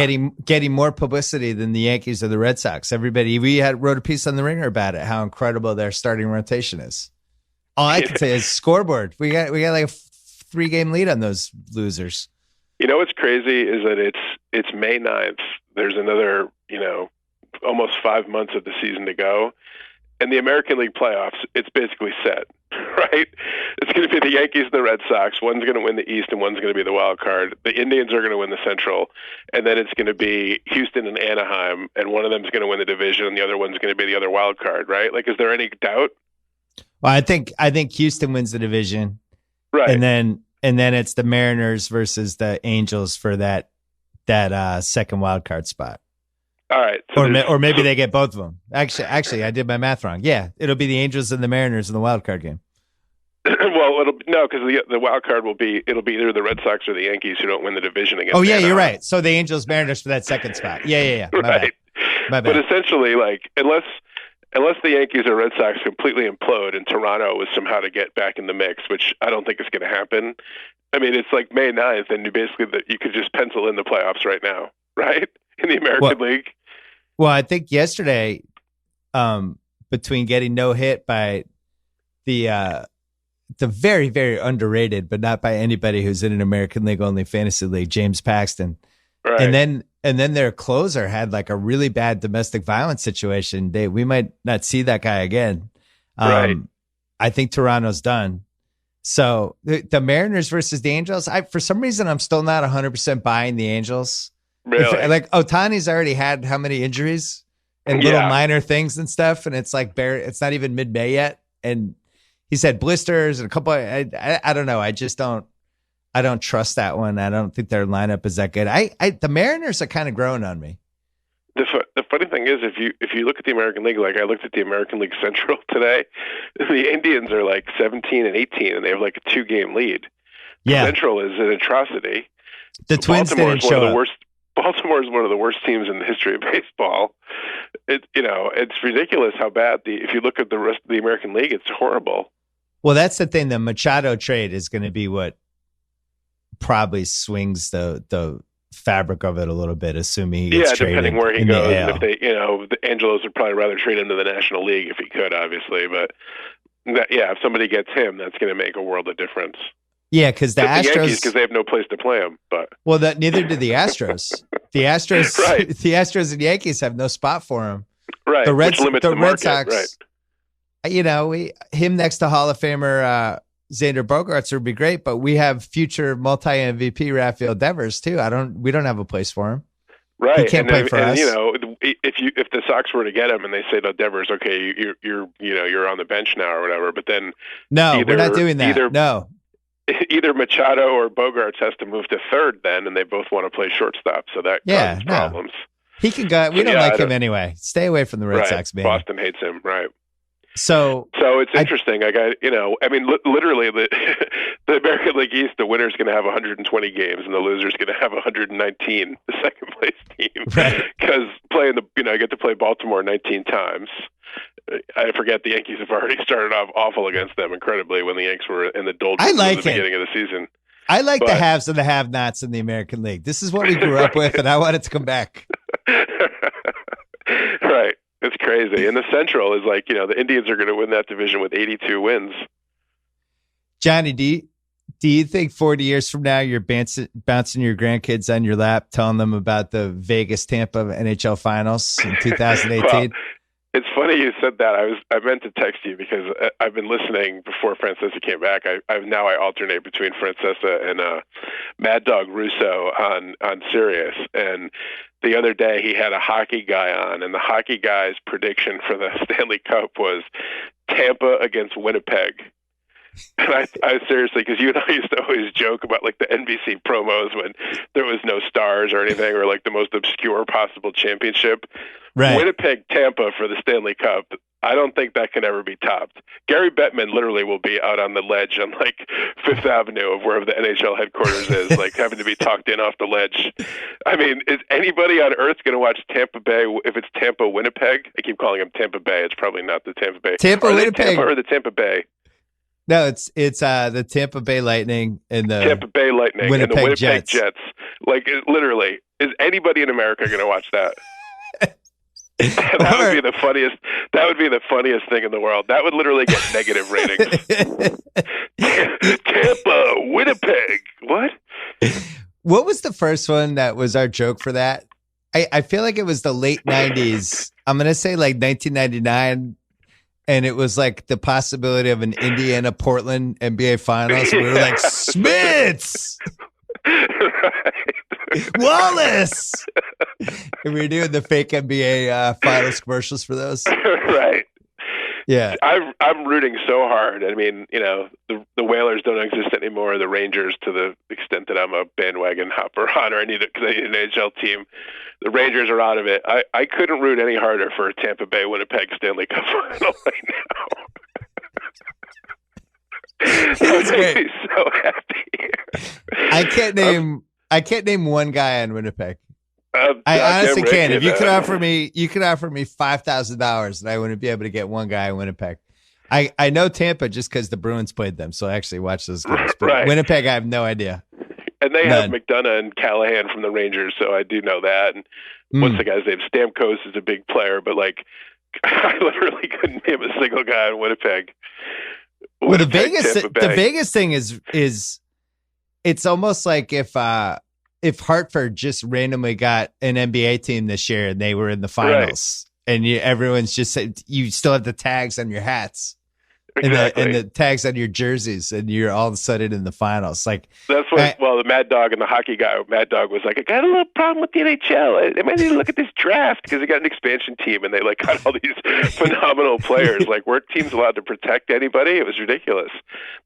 getting more publicity than the Yankees or the Red Sox. We wrote a piece on the Ringer about it, how incredible their starting rotation is. All I can say is scoreboard. We got like a 3-game lead on those losers. What's crazy is that it's May 9th. There's another, almost 5 months of the season to go. And the American League playoffs, it's basically set, right? It's going to be the Yankees and the Red Sox. One's going to win the East and one's going to be the wild card. The Indians are going to win the Central. And then it's going to be Houston and Anaheim. And one of them is going to win the division and the other one's going to be the other wild card, right? Like, is there any doubt? Well, I think Houston wins the division. Right. And then it's the Mariners versus the Angels for that second wild card spot. All right. So or maybe they get both of them. Actually, I did my math wrong. Yeah, it'll be the Angels and the Mariners in the wild card game. Well, because the wild card it'll be either the Red Sox or the Yankees who don't win the division against. Oh yeah, you're right. So the Angels, Mariners for that second spot. Yeah. Right. My bad. But essentially, like, unless the Yankees or Red Sox completely implode and Toronto was somehow to get back in the mix, which I don't think is going to happen. I mean, it's like May 9th, and you could just pencil in the playoffs right now, right? In the American League. Well, I think yesterday, between getting no hit by the very, very underrated, but not by anybody who's in an American League only fantasy league, James Paxton. Right. And then their closer had like a really bad domestic violence situation. We might not see that guy again. Right. I think Toronto's done. So the Mariners versus the Angels, for some reason, I'm still not 100% buying the Angels. Really? Like Ohtani's already had how many injuries and little minor things and stuff. And it's like, it's not even mid-May yet. And he's had blisters and a couple. I don't know. I don't trust that one. I don't think their lineup is that good. The Mariners are kind of growing on me. The funny thing is, if you look at the American League, like I looked at the American League Central today, the Indians are like 17 and 18, and they have like a 2-game lead. Yeah. Central is an atrocity. The Twins didn't show up. Baltimore is one of the worst teams in the history of baseball. It's ridiculous how bad if you look at the rest of the American League, it's horrible. Well, that's the thing. The Machado trade is going to be what probably swings the fabric of it a little bit, assuming he gets traded. Depending where he goes. The if they, the Angelos would probably rather trade him to the National League if he could, obviously. But if somebody gets him, that's going to make a world of difference. Yeah, because the Astros, because they have no place to play him. But neither do the Astros. The Astros, right. The Astros and Yankees have no spot for him. Right, which limits the market. Red Sox, right. Him next to Hall of Famer Xander Bogaerts would be great, but we have future multi-MVP Rafael Devers too. We don't have a place for him. Right, he can't play for us. If the Sox were to get him and they say to Devers, okay, you're on the bench now or whatever, but then we're not doing that. Either Machado or Bogaerts has to move to third then, and they both want to play shortstop, so that causes problems. He can go. We don't like him anyway. Stay away from the Red Sox, man. Boston hates him, right? So it's interesting. Literally the American League East, the winner's going to have 120 games, and the loser's going to have 119. The second place team, right? Because I get to play Baltimore 19 times. I forget the Yankees have already started off awful against them incredibly when the Yanks were in the doldrums at the beginning of the season. I like the haves and the have-nots in the American League. This is what we grew up with, and I want it to come back. Right. It's crazy. And the Central is like, the Indians are going to win that division with 82 wins. Johnny, do you think 40 years from now you're bouncing your grandkids on your lap, telling them about the Vegas-Tampa NHL Finals in 2018? Well, it's funny you said that. I meant to text you because I've been listening before Francesa came back. I alternate between Francesa and Mad Dog Russo on Sirius. And the other day he had a hockey guy on, and the hockey guy's prediction for the Stanley Cup was Tampa against Winnipeg. And I seriously, because you and I used to always joke about like the NBC promos when there was no stars or anything, or like the most obscure possible championship. Right. Winnipeg, Tampa for the Stanley Cup. I don't think that can ever be topped. Gary Bettman literally will be out on the ledge on like Fifth Avenue of wherever the NHL headquarters is, like having to be talked in off the ledge. I mean, is anybody on earth going to watch Tampa Bay if it's Tampa Winnipeg? I keep calling them Tampa Bay. It's probably not the Tampa Bay. Tampa Winnipeg Tampa or the Tampa Bay. No, it's the Tampa Bay Lightning and the Tampa Bay Lightning Winnipeg and the Winnipeg Jets. Like literally, is anybody in America going to watch that? That would be the funniest. That would be the funniest thing in the world. That would literally get negative ratings. Tampa, Winnipeg. What? What was the first one that was our joke for that? I feel like it was the late 90s. I'm going to say like 1999. And it was like the possibility of an Indiana-Portland NBA Finals. We were like, Smiths! Right. Wallace! And we were doing the fake NBA Finals commercials for those. Right. Yeah. I'm rooting so hard. I mean, the Whalers don't exist anymore. The Rangers, to the extent that I'm a bandwagon hopper on, or I need an NHL team. The Rangers are out of it. I couldn't root any harder for a Tampa Bay Winnipeg Stanley Cup final right now. That's great. I'd be so happy. I can't name one guy in Winnipeg. I honestly can. If you could offer me $5,000, and I wouldn't be able to get one guy in Winnipeg. I know Tampa just because the Bruins played them, so I actually watch those games. But right. Winnipeg, I have no idea. And they have McDonough and Callahan from the Rangers, so I do know that. And what's the guy's name? Stamkos is a big player, but like I literally couldn't name a single guy in Winnipeg. Well, the Vegas thing is it's almost like if Hartford just randomly got an NBA team this year and they were in the finals, and everyone's just you still have the tags on your hats. Exactly. And the tags on your jerseys, and you're all of a sudden in the finals. Like that's what. The Mad Dog and the hockey guy, Mad Dog, was like, I got a little problem with the NHL. I might need to look at this draft because they got an expansion team and they like got all these phenomenal players. Like, were teams allowed to protect anybody? It was ridiculous.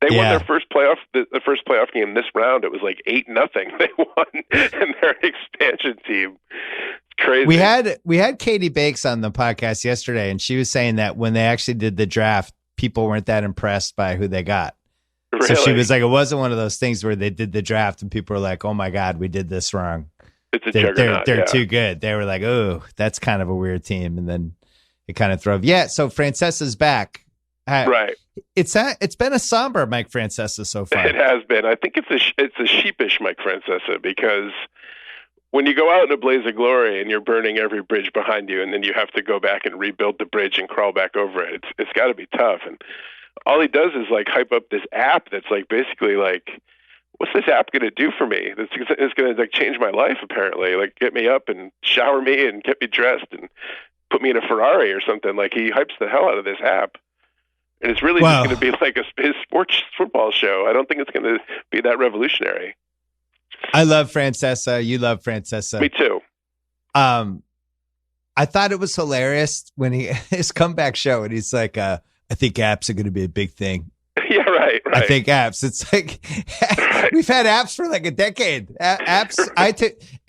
They won their first playoff, the first playoff game this round. It was like 8-0. They won, and they're an expansion team. Crazy. We had Katie Bakes on the podcast yesterday, and she was saying that when they actually did the draft, people weren't that impressed by who they got. Really? So she was like, it wasn't one of those things where they did the draft and people were like, oh my God, we did this wrong. It's a juggernaut. They're too good. They were like, oh, that's kind of a weird team. And then it kind of threw. Yeah. So Francesa's back. Right. It's been a somber Mike Francesa so far. It has been. I think it's a sheepish Mike Francesa, because when you go out in a blaze of glory and you're burning every bridge behind you, and then you have to go back and rebuild the bridge and crawl back over it, it's got to be tough. And all he does is like hype up this app that's like basically like, what's this app going to do for me? It's going to like change my life, apparently. Like get me up and shower me and get me dressed and put me in a Ferrari or something. Like he hypes the hell out of this app. And it's really just going to be like his sports football show. I don't think it's going to be that revolutionary. I love Francesa. You love Francesa. Me too. I thought it was hilarious when his comeback show, and he's like, I think apps are going to be a big thing. Yeah, right. I think apps. It's like we've had apps for like a decade. Apps.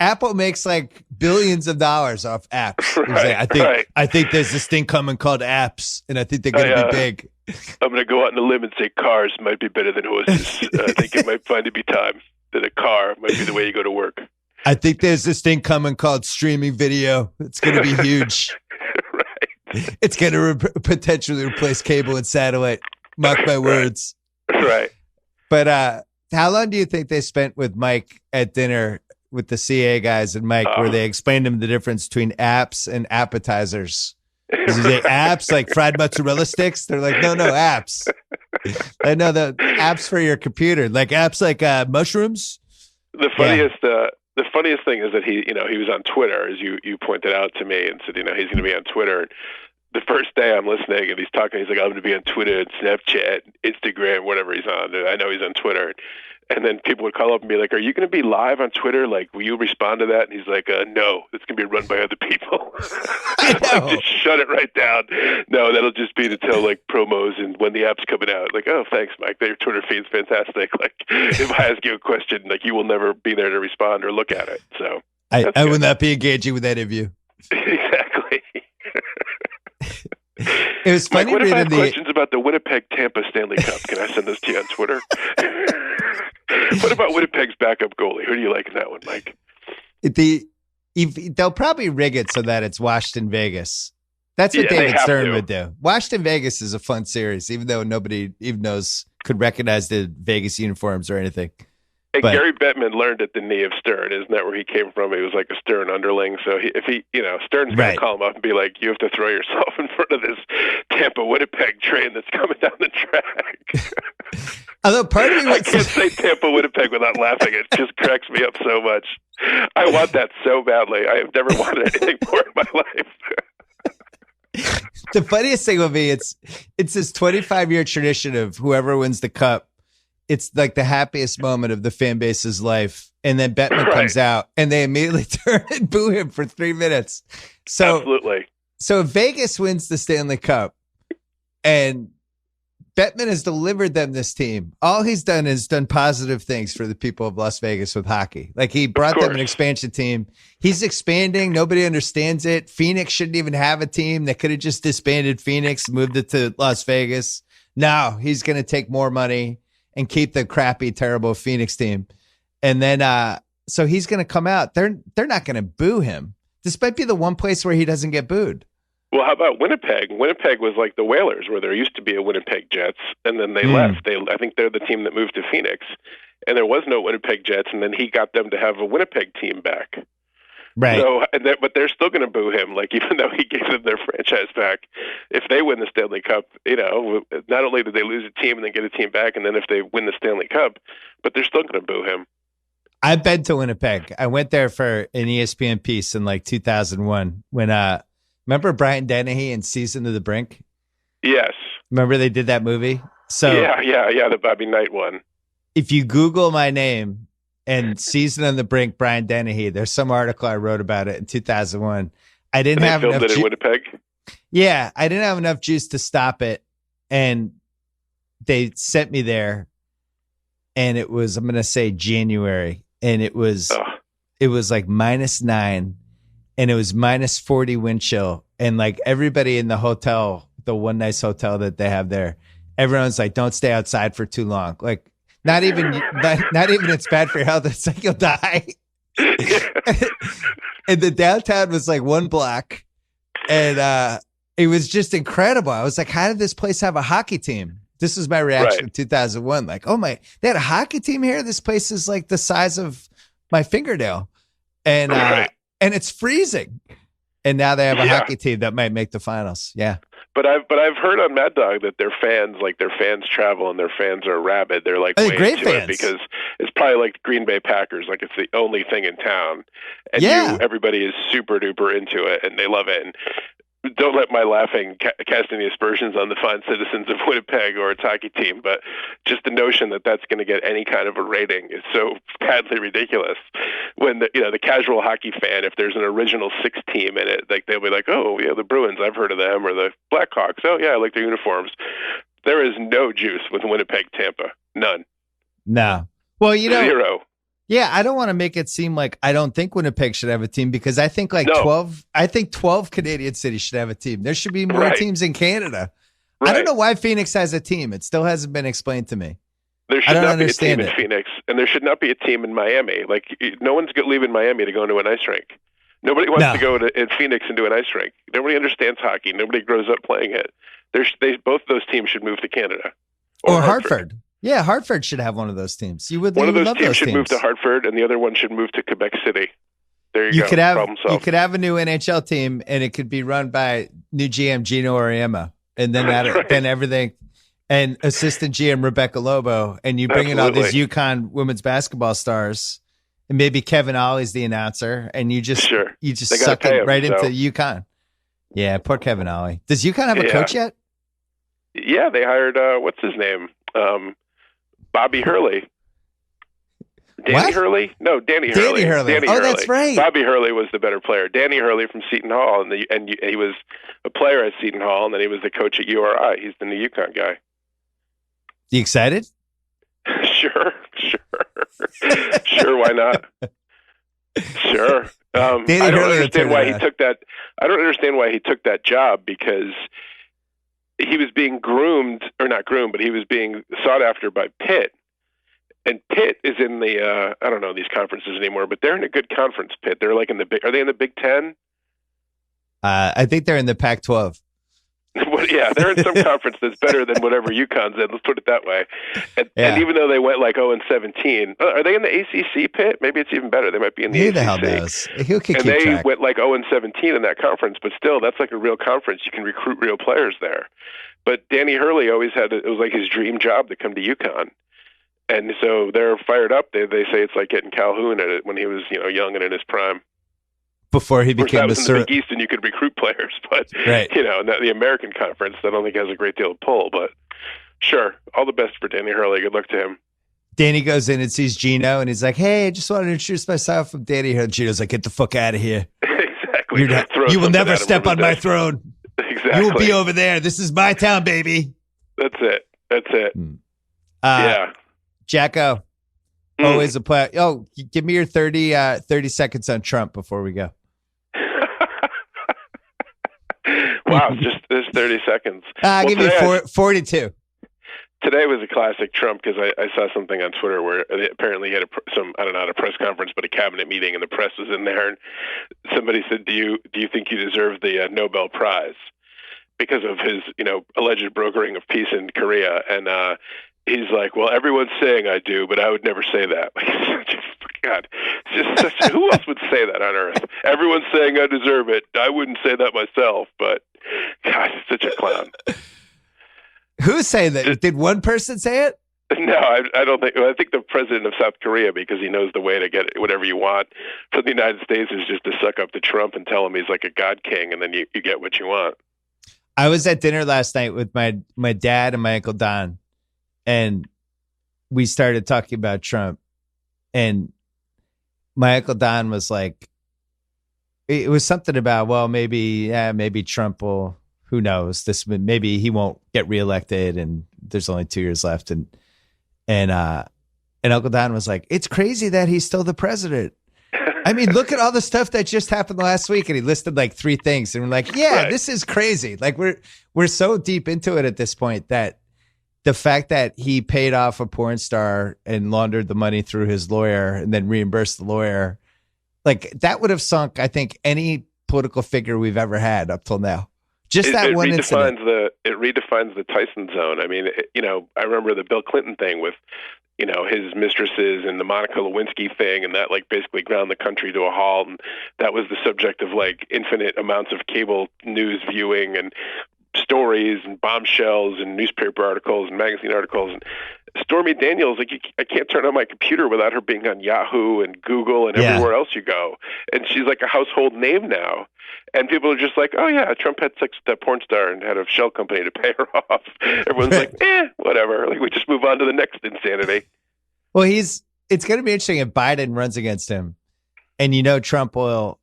Apple makes like billions of dollars off apps. Right, I think there's this thing coming called apps, and I think they're going to be big. I'm going to go out on a limb and say cars might be better than horses. I think it might finally be time that a car might be the way you go to work. I think there's this thing coming called streaming video. It's going to be huge. Right. It's going to potentially replace cable and satellite. Mark my words. Right. But how long do you think they spent with Mike at dinner with the CA guys and Mike, where they explained to him the difference between apps and appetizers? Is it apps like fried mozzarella sticks? They're like, no, apps. I know the apps for your computer, like apps like mushrooms. The funniest thing is that he was on Twitter, as you pointed out to me, and said, he's going to be on Twitter. The first day I'm listening, and he's talking, he's like, I'm going to be on Twitter and Snapchat, Instagram, whatever he's on. And I know he's on Twitter. And then people would call up and be like, are you going to be live on Twitter? Like, will you respond to that? And he's like, no, it's going to be run by other people. I know. Like, just shut it right down. No, that'll just be to tell like promos and when the app's coming out. Like, oh, thanks, Mike. Your Twitter feed's fantastic. Like, if I ask you a question, like, you will never be there to respond or look at it. So I will not be engaging with any of you. Exactly. It was funny. Mike, what if I have questions about the Winnipeg-Tampa Stanley Cup? Can I send this to you on Twitter? What about Winnipeg's backup goalie? Who do you like in that one, Mike? They'll probably rig it so that it's Washington Vegas. That's what David Stern would do. Washington Vegas is a fun series, even though nobody even could recognize the Vegas uniforms or anything. And Gary Bettman learned at the knee of Stern. Isn't that where he came from? He was like a Stern underling. So Stern's going to call him up and be like, you have to throw yourself in front of this Tampa-Winnipeg train that's coming down the track. Although part of me I can't say Tampa-Winnipeg without laughing. It just cracks me up so much. I want that so badly. I have never wanted anything more in my life. The funniest thing will be it's this 25-year tradition of whoever wins the cup. It's like the happiest moment of the fan base's life. And then Bettman comes out and they immediately turn and boo him for 3 minutes. So, absolutely. So if Vegas wins the Stanley Cup and Bettman has delivered them this team, all he's done is done positive things for the people of Las Vegas with hockey. Like he brought them an expansion team. He's expanding. Nobody understands it. Phoenix shouldn't even have a team. They could have just disbanded Phoenix, moved it to Las Vegas. Now he's going to take more money and keep the crappy, terrible Phoenix team. And then, so he's going to come out. They're not going to boo him. This might be the one place where he doesn't get booed. Well, how about Winnipeg? Winnipeg was like the Whalers, where there used to be a Winnipeg Jets, and then they left. I think they're the team that moved to Phoenix, and there was no Winnipeg Jets, and then he got them to have a Winnipeg team back. Right. So, but they're still going to boo him. Like, even though he gave them their franchise back, if they win the Stanley Cup, not only did they lose a team and then get a team back, and then if they win the Stanley Cup, but they're still going to boo him. I've been to Winnipeg. I went there for an ESPN piece in like 2001 when, remember Brian Dennehy in Season of the Brink? Yes. Remember they did that movie? So yeah, the Bobby Knight one. If you Google my name and Season on the Brink, Brian Dennehy, there's some article I wrote about it in 2001. I didn't have enough. Filmed it in Winnipeg? Yeah, I didn't have enough juice to stop it. And they sent me there. And it was, I'm going to say January. And it was like -9 and it was -40 wind chill. And like everybody in the hotel, the one nice hotel that they have there, everyone's like, don't stay outside for too long. Like not even it's bad for your health. It's like you'll die. And the downtown was like one block. And it was just incredible. I was like, how did this place have a hockey team? This was my reaction in 2001. Like, oh my, they had a hockey team here. This place is like the size of my fingernail. And and it's freezing. And now they have a hockey team that might make the finals. Yeah. But I've heard on Mad Dog that their fans travel and their fans are rabid. They're like way great into fans. it because it's probably like Green Bay Packers, like it's the only thing in town, and everybody is super duper into it and they love it. And don't let my laughing cast any aspersions on the fine citizens of Winnipeg or its hockey team, but just the notion that that's going to get any kind of a rating is so patently ridiculous. When the casual hockey fan, if there's an original 6 team in it, like they'll be like, oh yeah, the Bruins, I've heard of them, or the Blackhawks, oh yeah, I like their uniforms. There is no juice with Winnipeg, Tampa, none. No. Well, zero. Yeah, I don't want to make it seem like I don't think Winnipeg should have a team because I think 12 Canadian cities should have a team. There should be more teams in Canada. Right. I don't know why Phoenix has a team. It still hasn't been explained to me. There should not be a team in Phoenix, and there should not be a team in Miami. Like, no one's leaving Miami to go into an ice rink. Nobody wants to go in Phoenix and do an ice rink. Nobody understands hockey. Nobody grows up playing it. Both those teams should move to Canada. Or Hartford. Yeah, Hartford should have one of those teams. One of those teams should move to Hartford, and the other one should move to Quebec City. There you go. You could have a new NHL team, and it could be run by new GM Gino Auriemma, and then then everything, and assistant GM Rebecca Lobo, and you bring in all these UConn women's basketball stars, and maybe Kevin Ollie's the announcer, and you just suck it right into UConn. Yeah, poor Kevin Ollie. Does UConn have a coach yet? Yeah, they hired what's his name? Bobby Hurley. Danny Hurley? No, Danny Hurley. Danny Hurley. That's right. Bobby Hurley was the better player. Danny Hurley from Seton Hall, and he was a player at Seton Hall, and then he was the coach at URI. He's the new UConn guy. You excited? Sure. Sure, why not? Sure. I don't understand why he took that. I don't understand why he took that job because he was being groomed, or not groomed, but he was being sought after by Pitt. And Pitt is in the, I don't know these conferences anymore, but they're in a good conference, Pitt. They're like are they in the Big Ten? I think they're in the Pac-12. Well, yeah, they're in some conference that's better than whatever UConn's in. Let's put it that way. And even though they went like 0-17, are they in the ACC, Pitt? Maybe it's even better. They might be in the ACC. Who the hell knows? Who can and keep they track? Went like 0-17 in that conference, but still, that's like a real conference. You can recruit real players there. But Danny Hurley always it was like his dream job to come to UConn. And so they're fired up. They say it's like getting Calhoun at it when he was young and in his prime. Before he became the Big East, and you could recruit players, but the American Conference, I don't think has a great deal of pull. But sure, all the best for Danny Hurley. Good luck to him. Danny goes in and sees Gino, and he's like, "Hey, I just wanted to introduce myself. I'm Danny Hurley." Gino's like, "Get the fuck out of here! Exactly. You will never step on my throne. Exactly. You will be over there. This is my town, baby." That's it. Yeah. JackO, always a player. Oh, give me your 30 seconds on Trump before we go. Wow, just 30 seconds. I'll give you 42. Today was a classic Trump because I saw something on Twitter where apparently he had I don't know, a press conference, but a cabinet meeting, and the press was in there, and somebody said, "Do you think you deserve the Nobel Prize because of his alleged brokering of peace in Korea?" And he's like, "Well, everyone's saying I do, but I would never say that." Like, God, it's just such. Who else would say that on earth? Everyone's saying I deserve it. I wouldn't say that myself, but God, he's such a clown. Who's saying that? Did one person say it? No, I don't think. I think the president of South Korea, because he knows the way to get whatever you want from the United States, is just to suck up to Trump and tell him he's like a god king, and then you get what you want. I was at dinner last night with my dad and my Uncle Don, and we started talking about Trump. And my Uncle Don was like, it was something about, well, maybe Trump will, who knows, maybe he won't get reelected, and there's only 2 years left. And Uncle Don was like, it's crazy that he's still the president. I mean, look at all the stuff that just happened last week. And he listed like 3 things. And we're like, yeah, right. This is crazy. Like we're so deep into it at this point that the fact that he paid off a porn star and laundered the money through his lawyer and then reimbursed the lawyer, like that would have sunk, I think, any political figure we've ever had up till now. Just that one incident. It redefines the Tyson zone. I mean, I remember the Bill Clinton thing with, his mistresses and the Monica Lewinsky thing, and that like basically ground the country to a halt. And that was the subject of like infinite amounts of cable news viewing and stories and bombshells and newspaper articles and magazine articles. And Stormy Daniels, like I can't turn on my computer without her being on Yahoo and Google and everywhere else you go. And she's like a household name now. And people are just like, oh yeah, Trump had sex with that porn star and had a shell company to pay her off. Everyone's like, whatever. Like we just move on to the next insanity. Well, it's going to be interesting if Biden runs against him, and Trump will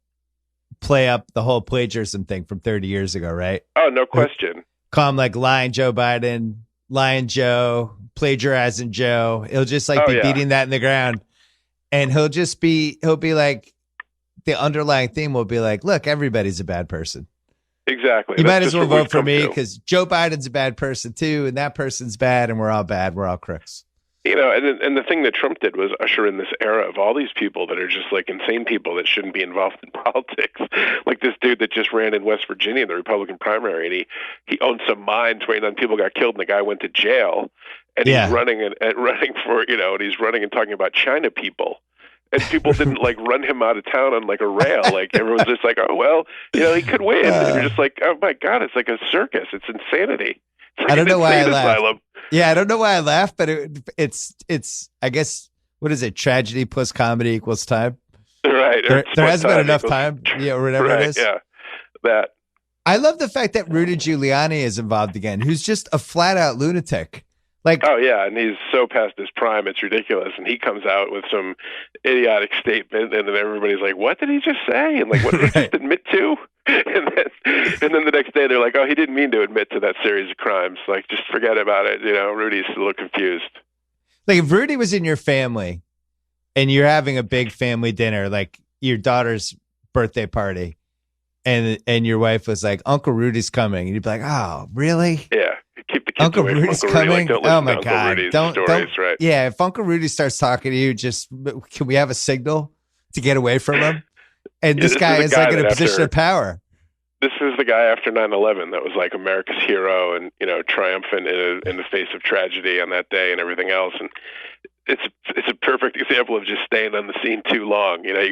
play up the whole plagiarism thing from 30 years ago, right? Oh, no question. Call him like Lying Joe Biden, Lying Joe, Plagiarizing Joe. He'll just like be beating that in the ground, and he'll be like, the underlying theme will be like, look, everybody's a bad person. Exactly. You might as well vote for me because Joe Biden's a bad person too, and that person's bad, and we're all bad. We're all crooks. And the thing that Trump did was usher in this era of all these people that are just like insane people that shouldn't be involved in politics. Like this dude that just ran in West Virginia in the Republican primary, and he owned some mine, 29 people got killed, and the guy went to jail. And he's running and he's running and talking about China people. And people didn't like run him out of town on like a rail. Like everyone's just like, oh, well, he could win. And you're just like, oh my God, it's like a circus. It's insanity. It's like I don't know why I laugh. Asylum. Yeah, I don't know why I laugh, but it's I guess, what is it? Tragedy plus comedy equals time. Right. There hasn't been enough time. Yeah, or whatever it is. Yeah. That. I love the fact that Rudy Giuliani is involved again, who's just a flat out lunatic. Like, oh yeah, and he's so past his prime, it's ridiculous. And he comes out with some idiotic statement, and then everybody's like, "What did he just say?" And like, "What did he just admit to?" And then the next day they're like, "Oh, he didn't mean to admit to that series of crimes. Like, just forget about it." Rudy's a little confused. Like, if Rudy was in your family, and you're having a big family dinner, like your daughter's birthday party, and your wife was like, "Uncle Rudy's coming," and you'd be like, "Oh, really?" Yeah. Keep the kids Uncle away Rudy's from Uncle coming. Rudy. Like, oh my God! Rudy's Don't. Right? Yeah, if Uncle Rudy starts talking to you, can we have a signal to get away from him? And this guy is like in a position of power. This is the guy after 9/11 that was like America's hero and triumphant in the face of tragedy on that day and everything else. And it's a perfect example of just staying on the scene too long. You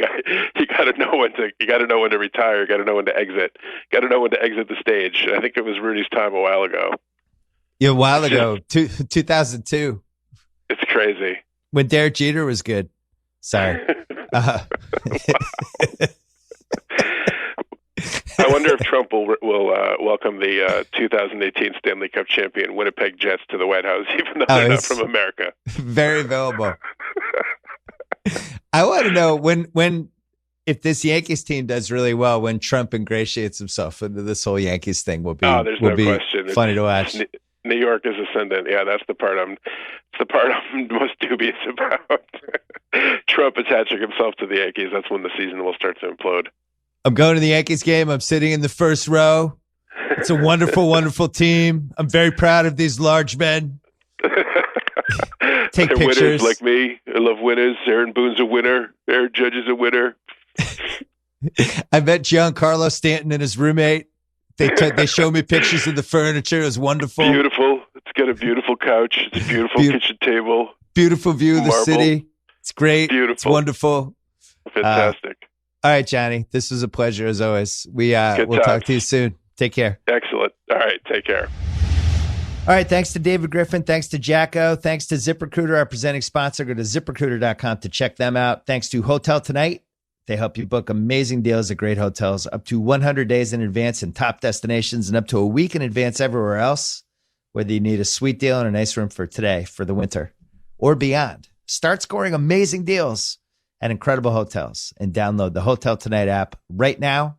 got to know when to retire. You got to know when to exit. Got to know when to exit the stage. I think it was Rudy's time a while ago. Yeah, a while ago, 2002. It's crazy. When Derek Jeter was good. Sorry. I wonder if Trump will welcome the 2018 Stanley Cup champion Winnipeg Jets to the White House, even though they're not from America. Very available. I want to know if this Yankees team does really well, when Trump ingratiates himself into this whole Yankees thing, will be question. Funny to watch. New York is ascendant. Yeah, that's the part I'm most dubious about. Trump attaching himself to the Yankees. That's when the season will start to implode. I'm going to the Yankees game. I'm sitting in the first row. It's a wonderful, wonderful team. I'm very proud of these large men. Take They're pictures. Winners like me. I love winners. Aaron Boone's a winner. Aaron Judge is a winner. I met Giancarlo Stanton and his roommate. They showed me pictures of the furniture. It was wonderful. Beautiful. It's got a beautiful couch. It's a beautiful kitchen table. Beautiful view of the city. It's great. Beautiful. It's wonderful. Fantastic. All right, Johnny. This was a pleasure as always. We'll talk to you soon. Take care. Excellent. All right. Take care. All right. Thanks to David Griffin. Thanks to JackO. Thanks to ZipRecruiter, our presenting sponsor. Go to ZipRecruiter.com to check them out. Thanks to Hotel Tonight. They help you book amazing deals at great hotels up to 100 days in advance in top destinations and up to a week in advance everywhere else. Whether you need a sweet deal and a nice room for today, for the winter, or beyond. Start scoring amazing deals at incredible hotels and download the Hotel Tonight app right now.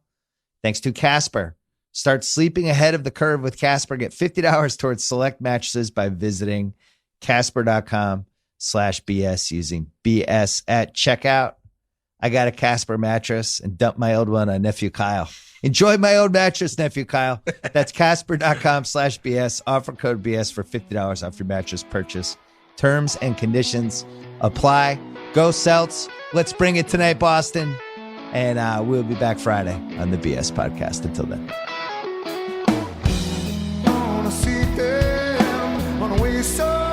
Thanks to Casper. Start sleeping ahead of the curve with Casper. Get $50 towards select mattresses by visiting Casper.com/BS using BS at checkout. I got a Casper mattress and dumped my old one on nephew Kyle. Enjoy my old mattress, nephew Kyle. That's Casper.com/BS. Offer code BS for $50 off your mattress purchase. Terms and conditions apply. Go Celts. Let's bring it tonight, Boston. And we'll be back Friday on the BS podcast. Until then. I wanna see them on the way so